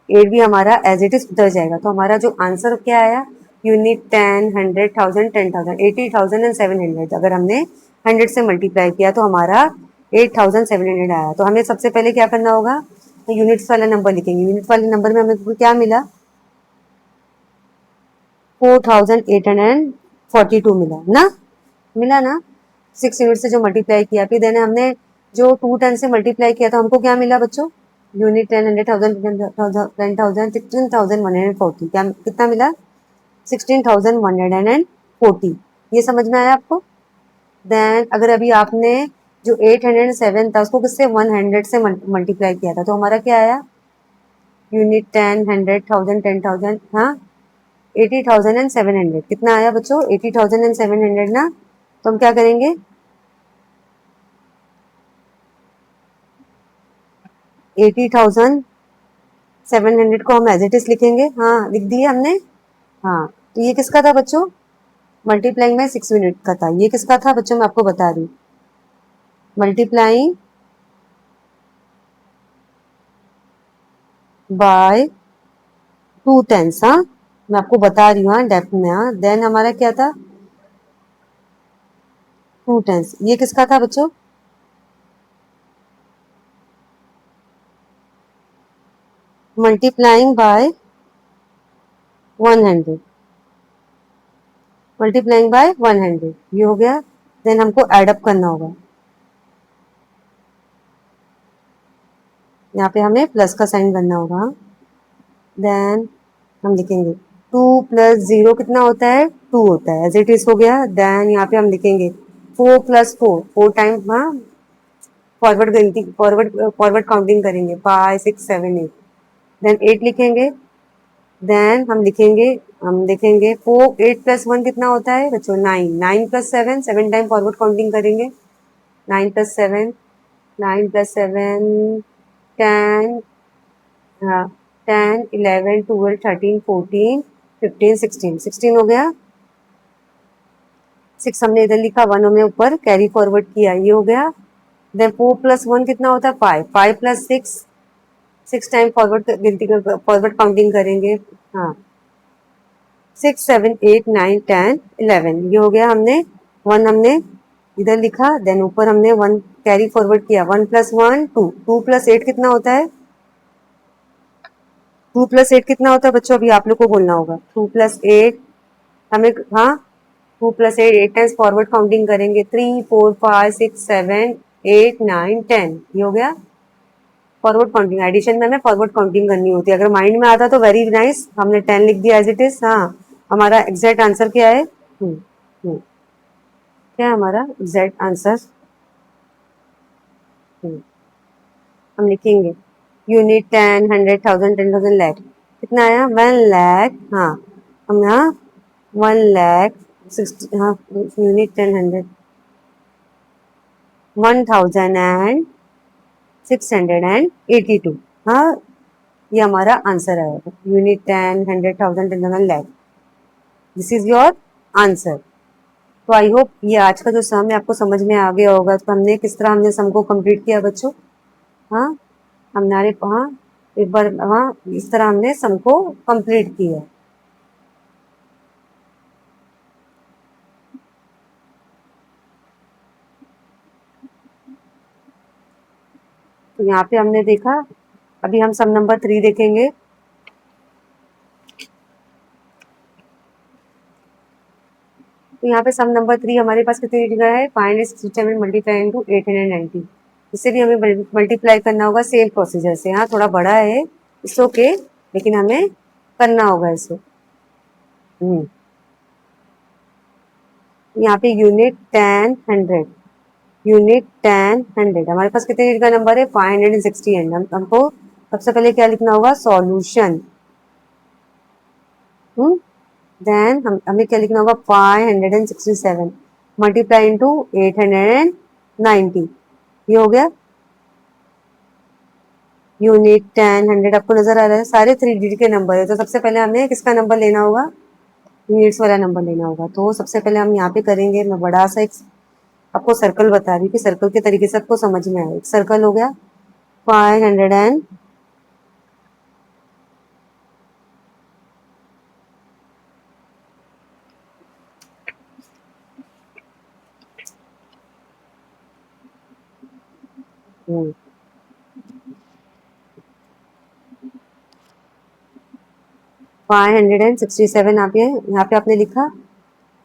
8 भी हमारा एज इट इज उतर जाएगा। तो हमारा जो आंसर क्या आया, यूनिट 10 100,000 10,000 80,000 एंड 700। अगर हमने 100 से मल्टीप्लाई किया तो हमारा 8,700 आया। तो हमें सबसे पहले क्या करना होगा, तो यूनिट्स वाला नंबर लिखेंगे। यूनिट वाले नंबर में हमें क्या मिला, 4,842 मिला ना, मिला ना, 6 यूनिट से जो मल्टीप्लाई किया। फिर देने हमने जो 2 10 से मल्टीप्लाई किया, तो हमको क्या मिला बच्चों, यूनिट 10, 100,000, 10,000, 16,140, क्या कितना मिला? 16,140। ये समझ में आया आपको? देन अगर अभी आपने जो 807 था उसको किससे 100 से मल्टीप्लाई किया था तो हमारा क्या आया? यूनिट 10, 100,000, 10,000, हाँ 80,700। कितना आया बच्चों? 80,700 ना। तो हम क्या करेंगे? 80,700 को हम एज इट इज लिखेंगे। हाँ लिख दिए हमने। हाँ तो ये किसका था बच्चों? मल्टीप्लाइंग में 6 यूनिट का था। ये किसका था बच्चों? मैं आपको बता रही हूँ। Multiplying by 2 10। हाँ मैं आपको बता रही हूँ, हाँ डेप्थ में। हाँ देन हमारा क्या था? 2 10। ये किसका था बच्चों? Multiplying by 100। मल्टीप्लाइंग बाय 100 ये हो गया। देन हमको एडअप करना होगा। यहाँ पे हमें प्लस का साइन करना होगा। देन हम लिखेंगे 2 + 0 कितना होता है? 2 होता है, एज इट इज हो गया। देन यहाँ पे हम लिखेंगे 4 + 4, 4 टाइम, हाँ फॉरवर्ड गिनती, फॉरवर्ड फॉरवर्ड काउंटिंग करेंगे 5 6 7 8। देन 8 लिखेंगे। देन हम लिखेंगे 8 + 1 कितना होता है बच्चों? 9। 9 + 7, 7 टाइम फॉरवर्ड काउंटिंग करेंगे। 9 + 7, 9 + 7, 10, हाँ 10 11 12 13 14 15 16, 16 हो गया। 6 हमने इधर लिखा, 1 हमने ऊपर कैरी फॉरवर्ड किया, ये हो गया। देन 4 + 1 कितना होता है? 5। 5 + 6, 6 टाइम फॉरवर्ड गिनती फॉरवर्ड काउंटिंग करेंगे। हाँ 6 7 8 9 10 11, ये हो गया। हमने 1 हमने इधर लिखा, देन ऊपर हमने 1 कैरी फॉरवर्ड किया। 1 + 1 2, 2 + 8 कितना होता है? 2 + 8 कितना होता है बच्चों? अभी आप लोग को बोलना होगा। 2 + 8 हमें, हाँ 2 + 8, 8 टाइम्स फॉरवर्ड काउंटिंग करेंगे। 3 4 5 6 7 8 9 10, ये हो गया फॉरवर्ड काउंटिंग। एडिशन में हमें फॉरवर्ड काउंटिंग करनी होती है। अगर माइंड में आता तो वेरी नाइस, हमने 10 लिख दिया एज इट इज। हाँ हमारा एग्जैक्ट आंसर क्या है? क्या है हमारा एग्जैक्ट आंसर? हम लिखेंगे यूनिट 10, 100,000, 10,000, लैख। कितना आया? 1 लाख। हाँ हम यहाँ 1 लाख 60, हाँ यूनिट 10, 100, 1,682। हाँ ये हमारा आंसर आएगा। Unit 10, 100,000, 10,000, lakh. This is your answer. तो आई होप ये आज का जो सम है आपको समझ में आ गया होगा। तो हमने किस तरह हमने सम को कंप्लीट किया बच्चों? हाँ हमारे, हाँ एक बार, हाँ इस तरह हमने सम को कंप्लीट किया। तो यहाँ पे हमने देखा, अभी हम सम नंबर 3 देखेंगे। तो यहाँ पे सम नंबर 3 हमारे पास कितनी जगह है? 567 मल्टीप्लाई इंटू 890। इससे भी हमें मल्टीप्लाई करना होगा सेम प्रोसीजर से। हाँ थोड़ा बड़ा है, इट्स ओके, लेकिन हमें करना होगा इसे। यहाँ पे यूनिट 10, 100, यूनिट 10, 100 हमारे पास कितने यूनिट का नंबर है? 560 है। हमको सबसे पहले क्या लिखना होगा? सॉल्यूशन। देन हमें क्या लिखना होगा? 567 मल्टीप्लाई इंटू 890, ये हो गया यूनिट 10, 100। आपको नजर आ रहा है सारे 3 डिजिट के नंबर है। तो सबसे पहले हमें किसका नंबर लेना होगा? यूनिट्स वाला नंबर लेना होगा। तो सबसे पहले हम यहाँ पे करेंगे, मैं बड़ा सा एक आपको सर्कल बता रही हूँ कि सर्कल के तरीके से आपको समझ में आए। एक सर्कल हो गया 500 एंड 567। यहाँ पे आपने लिखा,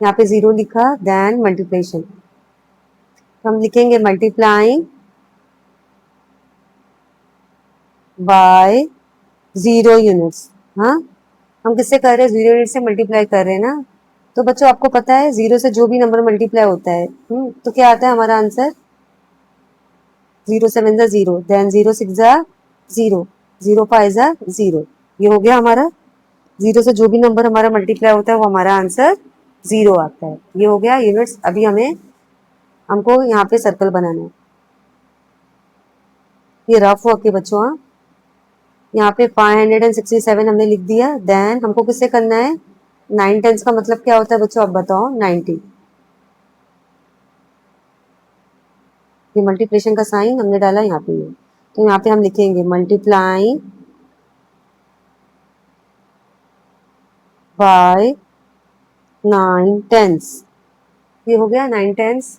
यहाँ पे 0 लिखा, देन मल्टीप्लिकेशन। हम लिखेंगे मल्टीप्लाइंग बाय 0 यूनिट्स। हाँ, हम किससे कर रहे हैं? 0 यूनिट से मल्टीप्लाई कर रहे हैं ना। तो बच्चों आपको पता है 0 से जो भी नंबर मल्टीप्लाई होता है, तो क्या आता है हमारा आंसर? 0 7 जा 0, देन 0 6 जा 0, 0 5 जा 0। ये हो गया हमारा। 0 से जो भी नंबर हमारा मल्टीप्लाई होता है वो हमारा आंसर 0 आता है। ये हो गया यूनिट्स। अभी हमको यहाँ पे सर्कल बनाना है। ये रफ वर्क है बच्चों। हाँ, यहाँ पे 567 हमने लिख दिया। देन हमको किससे करना है? 9 10 का मतलब क्या होता है बच्चों, आप बताओ? 90। ये मल्टीप्लिकेशन का साइन हमने डाला यहाँ पे। ये तो यहाँ पे हम लिखेंगे मल्टीप्लाइंग बाय 9 10। ये हो गया 9 10।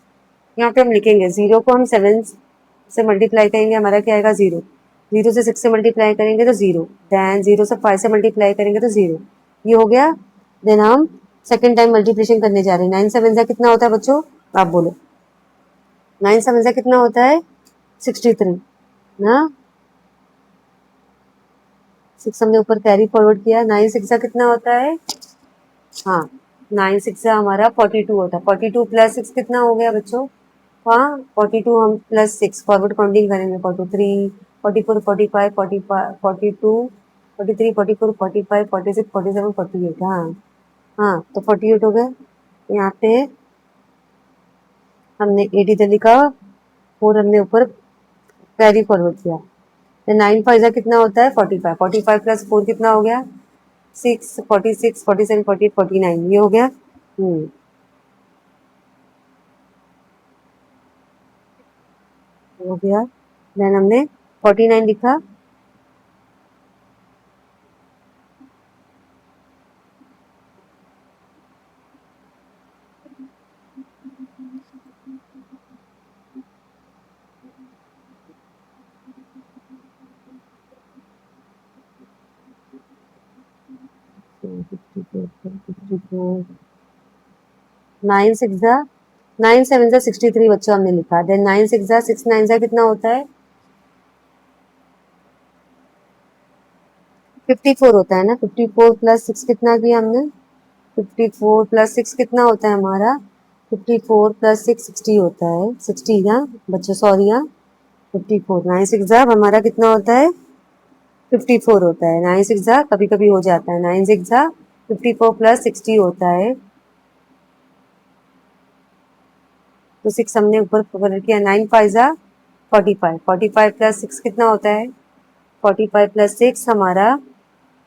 यहाँ पे हम लिखेंगे 0 को हम 7 से मल्टीप्लाई करेंगे, हमारा क्या आएगा? 0। 0 से 6 से मल्टीप्लाई करेंगे तो 0। देन 0 से 5 से मल्टीप्लाई करेंगे तो 0। ये हो गया। देन हम सेकेंड टाइम मल्टीप्लिकेशन करने जा रहे हैं। 9 7 जा कितना होता है बच्चों? आप बोलो। 9 7 जा कितना होता है? 63 ना। 6 हमने ऊपर कैरी फॉरवर्ड किया। 9 6 जा कितना होता है? हाँ, 9 6 जा हमारा 42 होता है। 42 प्लस 6 कितना हो गया बच्चों? हाँ, 42 हम प्लस 6 फॉरवर्ड काउंटिंग करेंगे। 43 44 45 45 42 43 44 45 46 47 48। हाँ हाँ, तो 48 हो गए। यहाँ पे हमने 80 इधर लिखा, 4 हमने ऊपर कैरी फॉरवर्ड किया। तो 9 5 जा कितना होता है? 45। 45 प्लस 4 कितना हो गया? 6 46 47 48 49। ये हो गया। हो गया। देन हमने 49 लिखा। नाइन सिक्स जा 9 7 जा 63 बच्चों हमने लिखा। देन 9 6 जा 6 9 जा कितना होता है? 54 होता है ना। 54 प्लस 6 कितना किया हमने? 54 प्लस 6 कितना होता है हमारा? 54 प्लस 6 60 होता है। 60 ना बच्चों, सॉरी। हाँ, 54। 9 6 जा हमारा कितना होता है? 54 होता है। 9 6 जा कभी कभी हो जाता है। 9 6 जा 54 प्लस 60 होता है। तो 6 हमने ऊपर कवर किया। 9 5 जा 45। 45 प्लस 6 कितना होता है? 45 प्लस 6 हमारा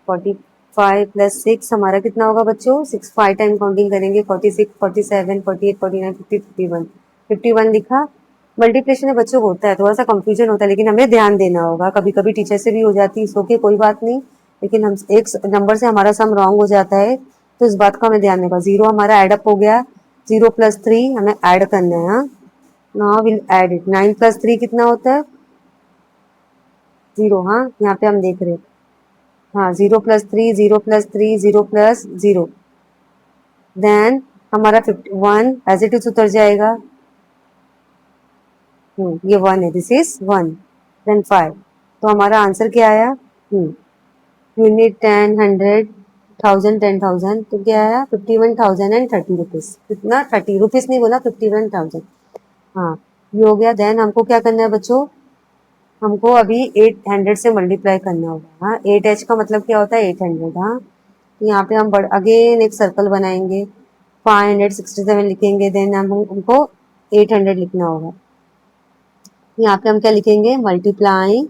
45 प्लस 6 हमारा कितना होगा बच्चों? 6 5 टाइम काउंटिंग करेंगे। 46 47 48 49 50 51 51 लिखा। मल्टीप्लिकेशन में बच्चों को होता है, थोड़ा सा कंफ्यूजन होता है, लेकिन हमें ध्यान देना होगा। कभी कभी टीचर से भी हो जाती है, सो के कोई बात नहीं। लेकिन हम एक नंबर से हमारा सम रॉन्ग हो जाता है, तो इस बात का हमें ध्यान देगा। 0 हमारा एडअप हो गया। 0 प्लस 3 हमें ऐड करना है। हाँ, now will add it. 9 plus 3 कितना होता है? 0। हाँ, यहाँ पे हम देख रहे हैं। हाँ, 0 प्लस 3 0 प्लस 3 0 प्लस 0। देन हमारा 51 एज इट इज उतर जाएगा। ये 1 है, दिस इज 1। देन 5। तो हमारा आंसर क्या आया? यूनिट 10 100 1000 10,000। तो क्या आया? 51,030 रुपीज। कितना? 30 रुपीज नहीं बोला, 51,000। हाँ, ये हो गया। देन हमको क्या करना है बच्चों? हमको अभी 800 से मल्टीप्लाई करना होगा। हाँ, 8h का मतलब क्या होता है? 800। हाँ, यहाँ पे हम अगेन एक सर्कल बनाएंगे। 567 लिखेंगे। देन हमको 800 लिखना होगा। यहाँ पे हम क्या लिखेंगे? Multiplying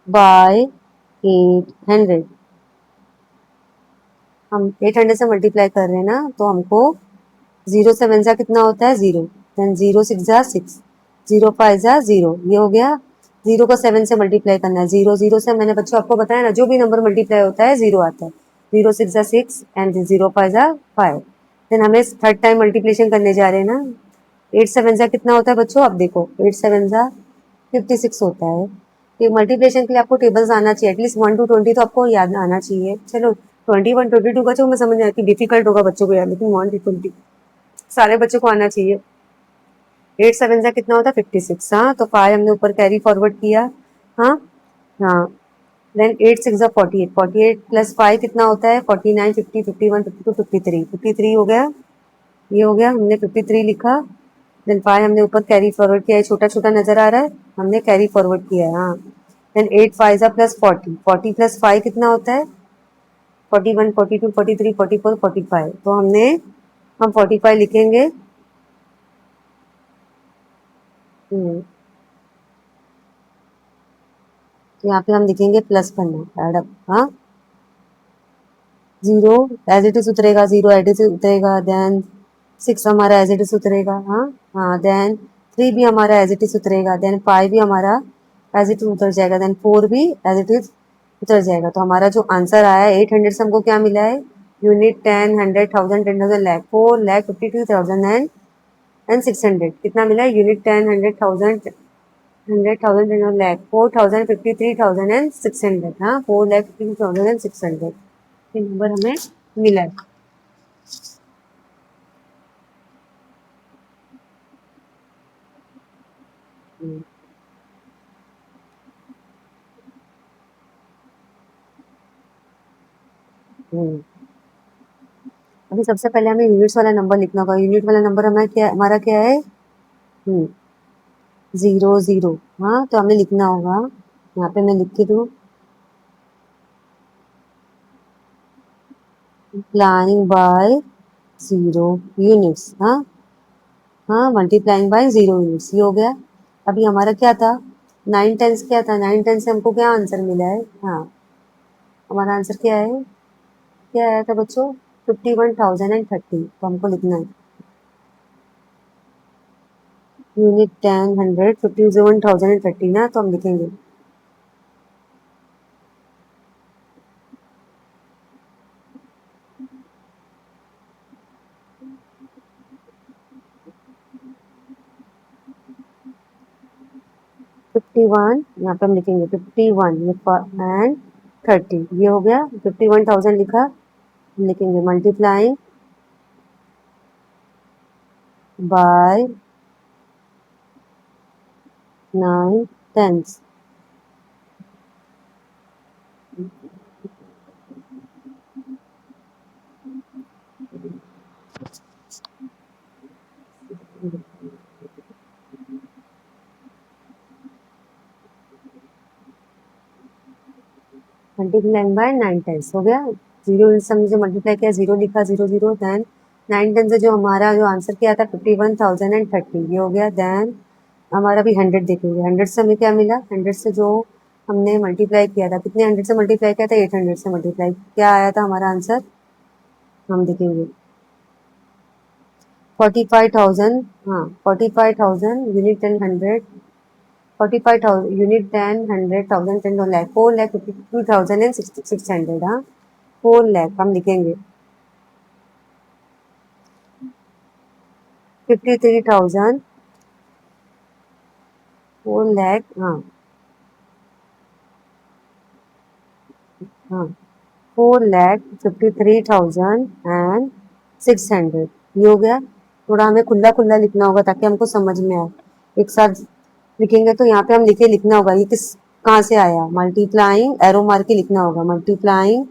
by 800। हम 800 से मल्टीप्लाई कर रहे हैं ना, तो हमको 0 7 जा कितना होता है? 0। देन 0 6 जा 6, 0 5 जा 0। ये हो गया। 0 को 7 से मल्टीप्लाई करना है। 0 0 से मैंने बच्चों आपको बताया ना, जो भी नंबर मल्टीप्लाई होता है 0 आता है। 0 6 जा 6 एंड 0 5 जा 5। देन हमें थर्ड टाइम मल्टीप्लिकेशन करने जा रहे हैं ना। 8 7 जा कितना होता है बच्चों? आप देखो, 8 7 जा 56 होता है। ये मल्टीप्लिकेशन के लिए आपको टेबल्स आना चाहिए, एटलीस्ट 1 to 20 तो आपको याद आना चाहिए। चलो 21 22 का जो मैं समझ नहीं आती, डिफिकल्ट होगा बच्चों को यार, लेकिन 1 to 20 सारे बच्चों को आना चाहिए। 8 7 से कितना होता है 56। हाँ, तो 5 हमने ऊपर कैरी फॉरवर्ड किया। हाँ हाँ, देन 8 6 जा 48, 48 प्लस 5 कितना होता है 49 50 51 52 53, 53 हो गया। ये हो गया, हमने 53 लिखा। देन 5 हमने ऊपर कैरी फॉरवर्ड किया है, छोटा छोटा नजर आ रहा है, हमने कैरी फॉरवर्ड किया है। हाँ, देन 8 5 जा प्लस 40, 40 प्लस 5 कितना होता है 41 42 43 44 45, तो हम 45 लिखेंगे। तो यहाँ पे हम लिखेंगे प्लस करना, एड अप। हाँ, जीरो एज इट इज उतरेगा, जीरो एज इट इज उतरेगा। देन 6 हमारा एज इट इज उतरेगा। हाँ हाँ, देन 3 भी हमारा एज इट इज उतरेगा। देन 5 भी हमारा एज इट इज उतर जाएगा। देन 4 भी एज इट इज उतर जाएगा। तो हमारा जो आंसर आया है 800 से हमको क्या मिला है, यूनिट 10 100 1000 10,000 लाख 4,52,000 एंड 600 कितना मिला है, यूनिट 10 100 1000 100,000 10 लाख 4,53,000 एंड 600। हाँ, 4,53,000 एंड 600 ये नंबर हमें मिला है। हम्म, हम्म। अभी सबसे पहले हमें यूनिट्स वाला नंबर लिखना होगा। यूनिट वाला नंबर हमारा क्या है, 0 0। हाँ, तो हमें लिखना होगा, यहाँ पे मैं लिख के दूँ, मल्टीप्लाइंग बाय 0 यूनिट्स। हाँ हाँ, मल्टीप्लाइंग बाय 0 यूनिट्स, ये हो गया। अभी हमारा क्या था, 9 10 क्या था, 9 10 से हमको क्या आंसर मिला है। हाँ, हमारा आंसर क्या है, क्या आया था बच्चों, 51,030। तो हमको लिखना है यूनिट 10 100 51,030 ना, तो हम लिखेंगे 51, यहाँ पे हम लिखेंगे 51 एंड 30, ये हो गया। 51,000 लिखा, हम लिखेंगे मल्टीप्लाइंग बाय 9 10। मल्टीप्लाइंग बाय 9 10 हो गया। 0 से हमने जो मल्टीप्लाई किया 0 लिखा, 0 0। देन 9 10 से जो हमारा जो आंसर किया था 51,030, ये हो गया। देन हमारा भी 100 देखेंगे, 100 से हमें क्या मिला, 100 से जो हमने मल्टीप्लाई किया था, कितने 100 से मल्टीप्लाई किया था, 800 से मल्टीप्लाई, क्या आया था हमारा आंसर, हम देखेंगे 45,000। हाँ, 45,000 यूनिट 10 100, 45,000 यूनिट 10 100 1000 10 लाख 4,52,000 एंड 600। हाँ, 4 लाख हम लिखेंगे 53,000, 4 लाख। हाँ हाँ, 4,53,600, ये हो गया। थोड़ा हमें खुला खुला लिखना होगा ताकि हमको समझ में आए। एक साथ लिखेंगे तो यहाँ पे हम लिखना होगा ये किस कहाँ से आया, मल्टीप्लाइंग एरो मार के लिखना होगा, मल्टीप्लाइंग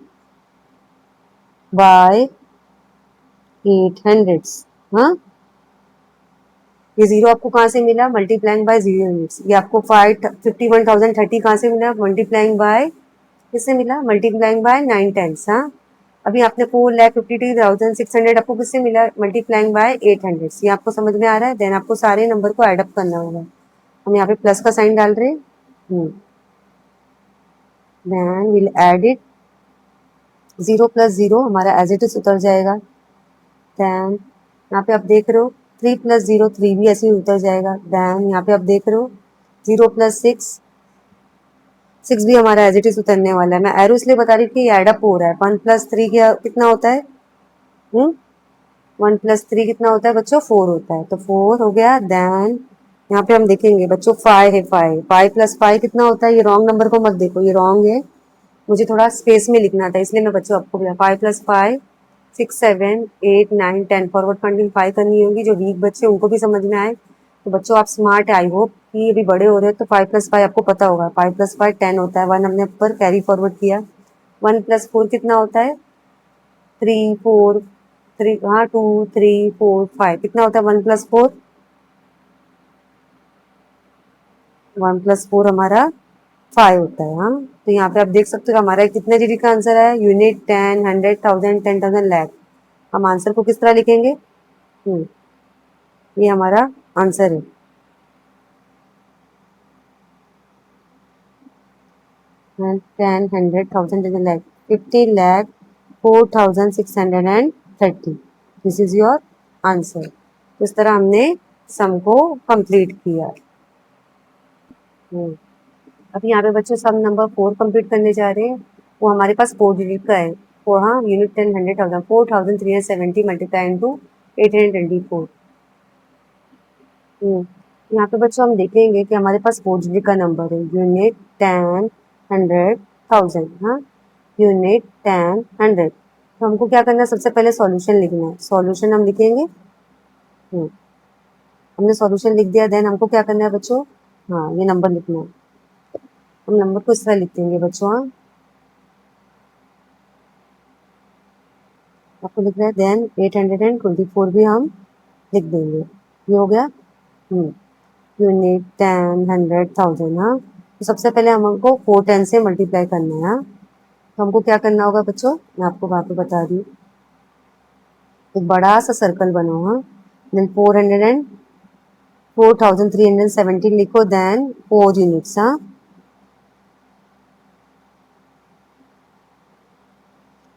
बाय 800। हाँ, ये जीरो आपको कहाँ से मिला, मल्टीप्लाइंग बाय 0 यूनिट्स। ये आपको 51,030 कहाँ से मिला, मल्टीप्लाइंग बाय किससे मिला, मल्टीप्लाइंग बाय 9 10। हाँ, अभी आपने 4,52,600 आपको किससे मिला, मल्टीप्लाइंग बाय 800। ये आपको समझ में आ रहा है। देन आपको सारे नंबर को एडअप करना होगा। हम यहाँ पे प्लस का साइन डाल रहे हैं। देन विल एड इट, 0 + 0 हमारा एज इट इज उतर जाएगा। देन यहाँ पे आप देख रहे हो 3 + 0 3 भी ऐसे ही उतर जाएगा। देन यहाँ पे आप देख रहे हो 0 + 6 6 भी हमारा एज इट इज उतरने वाला है। मैं एरो इसलिए बता रही थी कि एडअप हो रहा है। 1 + 3 कितना होता है, 1 + 3 कितना होता है बच्चों, 4 होता है। तो 4 हो गया। देन यहाँ पे हम देखेंगे बच्चों 5 है, 5 + 5 कितना होता है, ये रॉन्ग नंबर को मत देखो, ये रॉन्ग है, मुझे थोड़ा स्पेस में लिखना था इसलिए मैं बच्चों आपको बोला 5 + 5 6 7 8 9 10 फॉरवर्ड काउंटिंग 5 करनी होगी, जो वीक बच्चे उनको भी समझ में आए। तो बच्चों आप स्मार्ट है, आई होप कि अभी बड़े हो रहे हो तो 5 + 5 आपको पता होगा। 5 + 5 10 होता है। 1 हमने ऊपर कैरी फॉरवर्ड किया। 1 + 4 कितना होता है? 3 4 3, हाँ 2 3 4 5 कितना होता है 1 + 4? 1 + 4 हमारा 5 होता है। हाँ, तो यहाँ पे आप देख सकते हो हमारा कितने डिजिट का आंसर है? यूनिट, 10, 100, 1000, 10,000, लाख। हम आंसर को किस तरह लिखेंगे? ये हमारा आंसर है। 10, 100, 1000, 10,000, lakh. 50 lakh 4,630। This is your answer. तो इस तरह हमने सम को कंप्लीट किया। अब यहाँ पे बच्चों सम नंबर 4 कंप्लीट करने जा रहे हैं। वो हमारे पास 4 डिजिट का है। वो हाँ, यूनिट 10, 100, 1000, 4,370 मल्टीप्लाई इंटू 824। यहाँ पे बच्चों हम देखेंगे कि हमारे पास 4 डिजिट का नंबर है। यूनिट 10, 100, 1000। हाँ, यूनिट 10, 100। तो हमको क्या करना है? सबसे पहले सॉल्यूशन लिखना है। सॉल्यूशन हम लिखेंगे। हमने सॉल्यूशन लिख दिया। देन हमको क्या करना है बच्चों? हाँ, ये नंबर लिखना है। हम नंबर को इस तरह लिख देंगे बच्चों। हाँ, आपको लिख रहा है। देन 824 भी हम लिख देंगे। ये हो गया। यूनिट 10, 100, 1000। हाँ, तो सबसे पहले हमको 4 10 से मल्टीप्लाई करना है। हाँ, तो हमको क्या करना होगा बच्चों? मैं आपको बात बता दी। एक बड़ा सा सर्कल बनाओ। हाँ, देन 4,317 लिखो। Then 4 units. हाँ,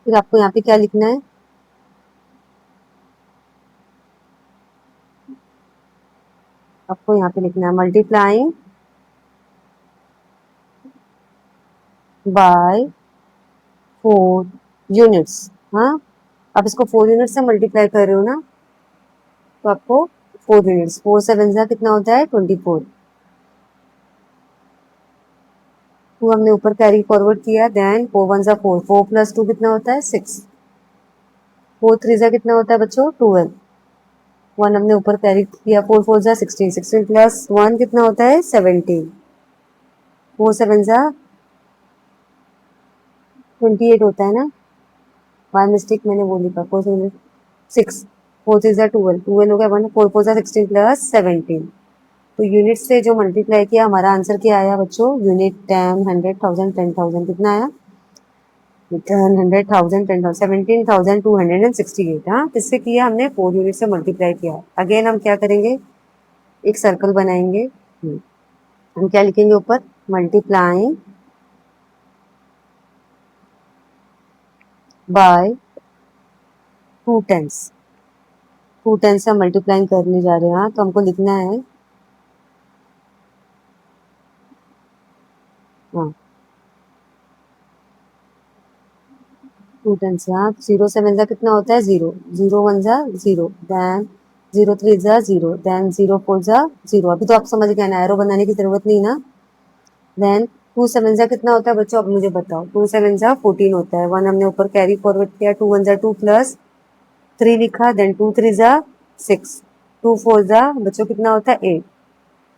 फिर आपको यहाँ पे क्या लिखना है? आपको यहाँ पे लिखना है मल्टीप्लाइंग बाय 4 यूनिट्स। हाँ, आप इसको 4 यूनिट से मल्टीप्लाई कर रहे हो ना, तो आपको 4 यूनिट्स। 4 7 जा कितना होता है? 24। टू हमने ऊपर कैरी फॉरवर्ड किया। देन 4 1 जा 4, 4 + 2 कितना होता है? 6। 4 3 जा कितना होता है बच्चों? 12। 1 हमने ऊपर कैरी किया। 4 4 जा 16, 16 + 1 कितना होता है? 17। 4 7 जा 28 होता है ना। बाय मिस्टेक मैंने वो लिखा। 4 7 6, 4 3 जा 12, 12 हो गया 1, 4 4 जा 16 + 17। तो यूनिट से जो मल्टीप्लाई किया हमारा आंसर क्या आया बच्चों? यूनिट 10, 100, 1000, 10,000 कितना आया? 10, 100, 1000, 10,000, 17,268। हाँ, किससे किया हमने? 4 यूनिट से मल्टीप्लाई किया। अगेन हम क्या करेंगे? एक सर्कल बनाएंगे। हम क्या लिखेंगे ऊपर? Multiplying by 2 10s। 2 10 से हम मल्टीप्लाइंग करने जा रहे हैं। हाँ, तो हमको लिखना है। हाँ, 2 10 से। हाँ, 0 7 जा कितना होता है? 0, 0 1 जा 0, देन 0 3 जा 0, देन 0 4 जा 0। अभी तो आप समझ गए ना, एरो बनाने की जरूरत नहीं ना। देन 2 7 जा कितना होता है बच्चों? अब मुझे बताओ। 2 7 जा 14 होता है। 1 हमने ऊपर कैरी फॉरवर्ड किया। 2 1 जा 2 + 3 लिखा। देन 2 3 जा 6, 2 4 जा बच्चों कितना होता है? 8।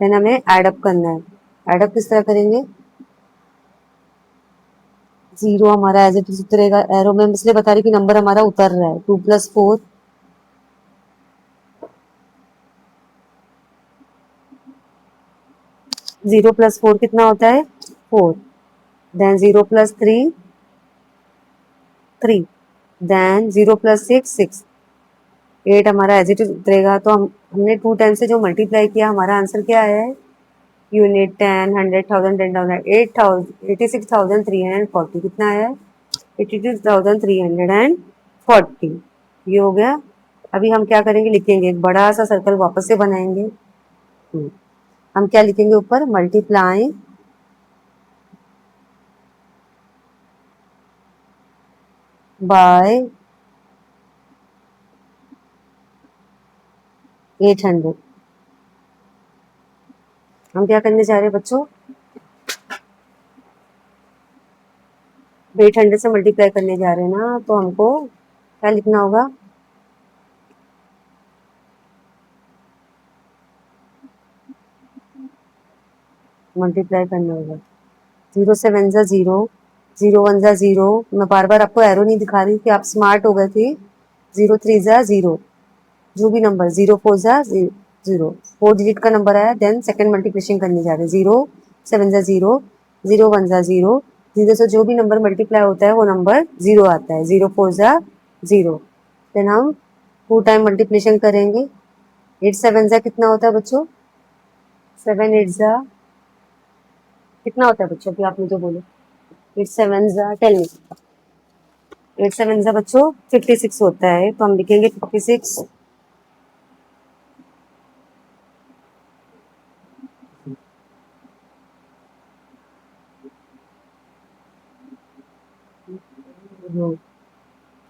देन हमें एड अप करना है। एड अप किस तरह करेंगे? 0 हमारा एज इट इज उतरेगा। एरो में इसलिए बता रही कि नंबर हमारा उतर रहा है। 2 + 4, 0 + 4 कितना होता है? 4। देन 0 + 3, 3। देन 0 + 6, 6। 8 हमारा एज इट इज उतरेगा। तो हमने 2 10 से जो मल्टीप्लाई किया हमारा आंसर क्या आया है? यूनिट 10, 100, 1000, 10,000, 86,340 कितना आया है? 86,340। ये हो गया। अभी हम क्या करेंगे? लिखेंगे एक बड़ा सा सर्कल वापस से बनाएंगे। हम क्या लिखेंगे ऊपर? Multiply by 800। हम क्या करने जा रहे हैं बच्चों? 800 से मल्टीप्लाई करने जा रहे हैं ना, तो हमको क्या लिखना होगा? मल्टीप्लाई करना होगा। 0 7 ज़ा 0, 0 1 ज़ा 0। मैं बार बार आपको एरो नहीं दिखा रही कि आप स्मार्ट हो गए थे। 0 3 ज़ा 0, जो भी नंबर 0 4 ज़ा 0, 4 डिजिट का नंबर आया, देन सेकंड मल्टीप्लिकेशन करने जा रहे हैं। 0 7 ज़ा 0, 0 1 ज़ा 0, 0 से जो भी नंबर मल्टीप्लाई होता है वो नंबर 0 आता है। 0 4 ज़ा 0, देन हम 2 टाइम मल्टीप्लिकेशन करेंगे। 8 7 ज़ा कितना होता है बच्चों? 7 8 ज़ा कितना होता है बच्चों? अभी आप मुझे बोलो। 8 7 ज़ा, टेल मी। 8 7 ज़ा बच्चों 56 होता है, तो हम लिखेंगे 56।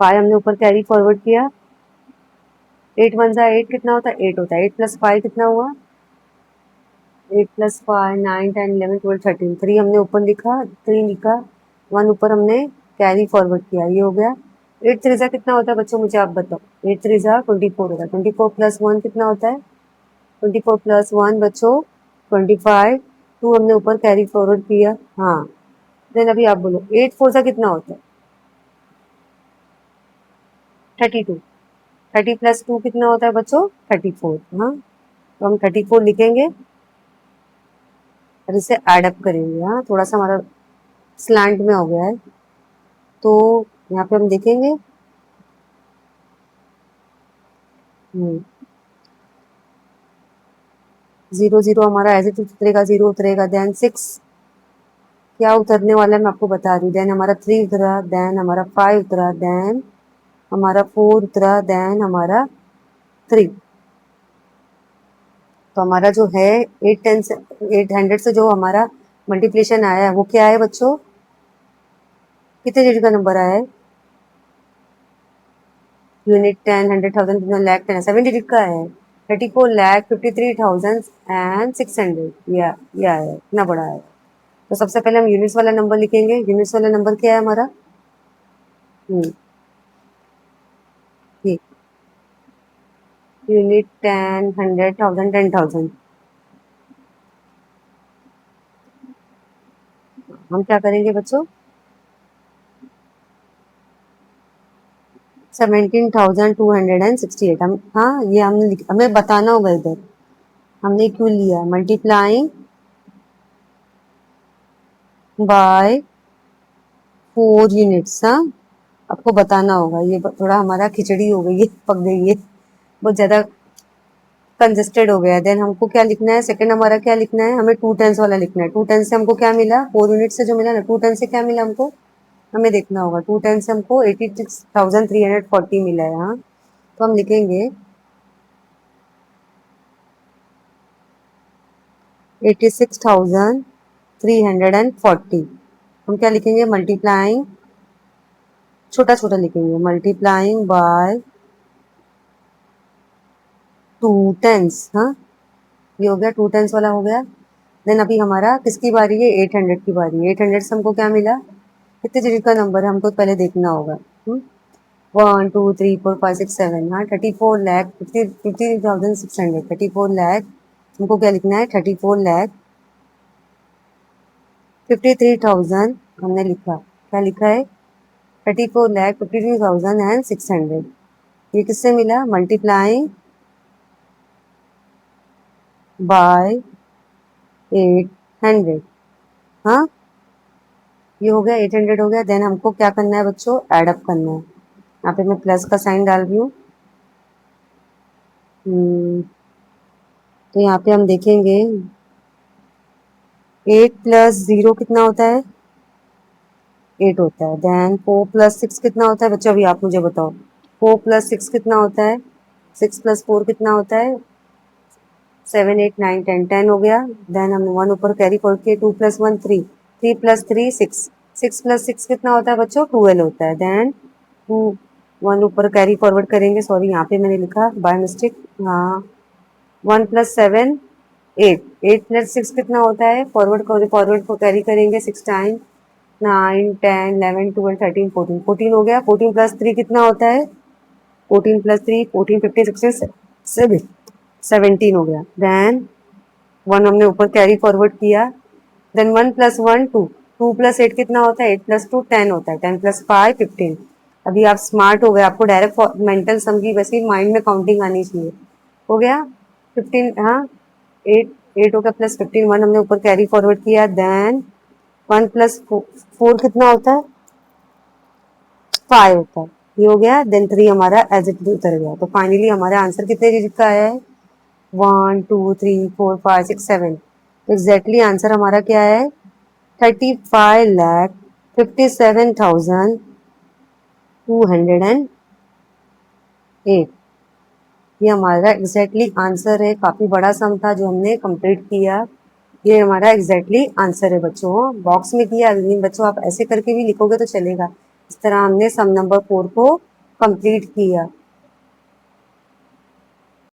फाइव हमने ऊपर कैरी फॉरवर्ड किया। 8 1 ज़ा 8 कितना होता है? 8 होता है। 8 + 5 कितना हुआ? 8 + 5 9 10 11 12 13। 3 हमने ऊपर लिखा, 3 लिखा, 1 ऊपर हमने कैरी फॉरवर्ड किया, ये हो गया। 8 3 ज़ा कितना होता है बच्चों? मुझे आप बताओ। 8 3 ज़ा 24 होगा। 24 + 1 कितना होता है? 24 + 1 बच्चों 25। 2 हमने ऊपर कैरी फॉरवर्ड किया। हाँ, देन अभी आप बोलो 8 4 ज़ा कितना होता है? 32। 30 + 2 कितना होता है बच्चों? 34। हाँ, तो हम 34 लिखेंगे और इसे ऐड अप करेंगे। हाँ, थोड़ा सा हमारा स्लैंट में हो गया है, तो यहाँ पे हम देखेंगे। 0 0 हमारा एज इट उतरेगा, 0 उतरेगा, देन 6 क्या उतरने वाला है मैं आपको बता रही हूँ। देन हमारा 3 उतरा, देन हमारा 5 उतरा, देन हमारा 4 उतरा, देन हमारा 3। तो हमारा जो है 800 से जो हमारा मल्टीप्लिकेशन आया है वो क्या है बच्चों? कितने डिजिट का नंबर आया है? यूनिट 10 100,000 लाख 10 7 डिजिट का है। 34,53,600। ये आया है, इतना बड़ा है। तो सबसे पहले हम यूनिट्स वाला नंबर लिखेंगे। यूनिट्स वाला नंबर क्या है हमारा? ठीक, यूनिट 10 100,000 10,000। हम क्या करेंगे बच्चों? 17,268। हम, हाँ, ये हमने हमें बताना होगा इधर हमने क्यों लिया। Multiplying by 4 units. हाँ, आपको बताना होगा। ये थोड़ा हमारा खिचड़ी हो गई है, पक गई है, बहुत ज्यादा कंजेस्टेड हो गया है। देन हमको क्या लिखना है? सेकंड हमारा क्या लिखना है? हमें 2 10 वाला लिखना है। 2 10 से हमको क्या मिला? 4 यूनिट से जो मिला ना, 2 10 से क्या मिला हमको? हमें देखना होगा। 2 10 से हमको 86,340 मिला है। हाँ, तो हम लिखेंगे 86,340। हम क्या लिखेंगे? मल्टीप्लाइंग, छोटा छोटा लिखेंगे, मल्टीप्लाइंग बाय 2 10। हाँ, ये हो गया, 2 10 वाला हो गया। देन अभी हमारा किसकी बारी है? 800 की बारी है। 800 से हमको क्या मिला? कितने डिजिट का नंबर है हमको पहले देखना होगा। 1 2 3 4 5 6 7। हाँ, 34 लाख 50,600। 34 लाख हमको क्या लिखना है? 34,53,000 हमने लिखा। क्या लिखा है? 34,53,600। ये किससे मिला? Multiplying by 800। हाँ, ये हो गया, 800 हो गया। देन हमको क्या करना है बच्चों? एड अप करना है। यहाँ पे मैं प्लस का साइन डाल रही हूँ। तो यहाँ पे हम देखेंगे 8 + 0 कितना होता है? 8 होता है। देन 4 + 6 कितना होता है बच्चों? अभी आप मुझे बताओ। 4 + 6 कितना होता है? 6 + 4 कितना होता है? 7 8 9 10 10 हो गया। देन हमने 1 ऊपर कैरी फॉरवर्ड किया। 2 + 1 3, 3 + 3 6, 6 + 6 कितना होता है बच्चों? 12 होता है। देन 2 1 ऊपर कैरी फॉरवर्ड करेंगे। सॉरी, यहाँ पे मैंने लिखा बाय मिस्टेक। हाँ, 1 + 7 8, 8 + 6 कितना होता है? फॉरवर्ड को कैरी करेंगे 6 टाइम। 9 10 11 12 13 14, 14 हो गया। 14 + 3 कितना होता है? 14 + 3 14 15 16 7 17 हो गया। देन 1 हमने ऊपर कैरी फॉरवर्ड किया। देन 1 + 1 2, 2 + 8 कितना होता है, 8 + 2 10 होता है, 10 + 5 15। अभी आप स्मार्ट हो गए, आपको डायरेक्ट मेंटल सम की वैसे ही माइंड में काउंटिंग आनी चाहिए। हो गया 15, हाँ 8, 8 हो गया प्लस 15, 1 हमने ऊपर कैरी फॉरवर्ड किया, देन 1 + 4 कितना होता है, 5 होता है, ये हो गया। देन 3 हमारा एज इट उतर गया। तो फाइनली हमारा आंसर कितने डिजिट का है, 1 2 3 4 5 6 7। तो एग्जैक्टली आंसर हमारा क्या है, 35,57,208। ये हमारा एग्जैक्टली आंसर है। काफी बड़ा सम था जो हमने कंप्लीट किया। ये हमारा एग्जैक्टली आंसर है बच्चों, बॉक्स में किया। लेकिन बच्चों आप ऐसे करके भी लिखोगे तो चलेगा। इस तरह हमने सम नंबर 4 को कंप्लीट किया।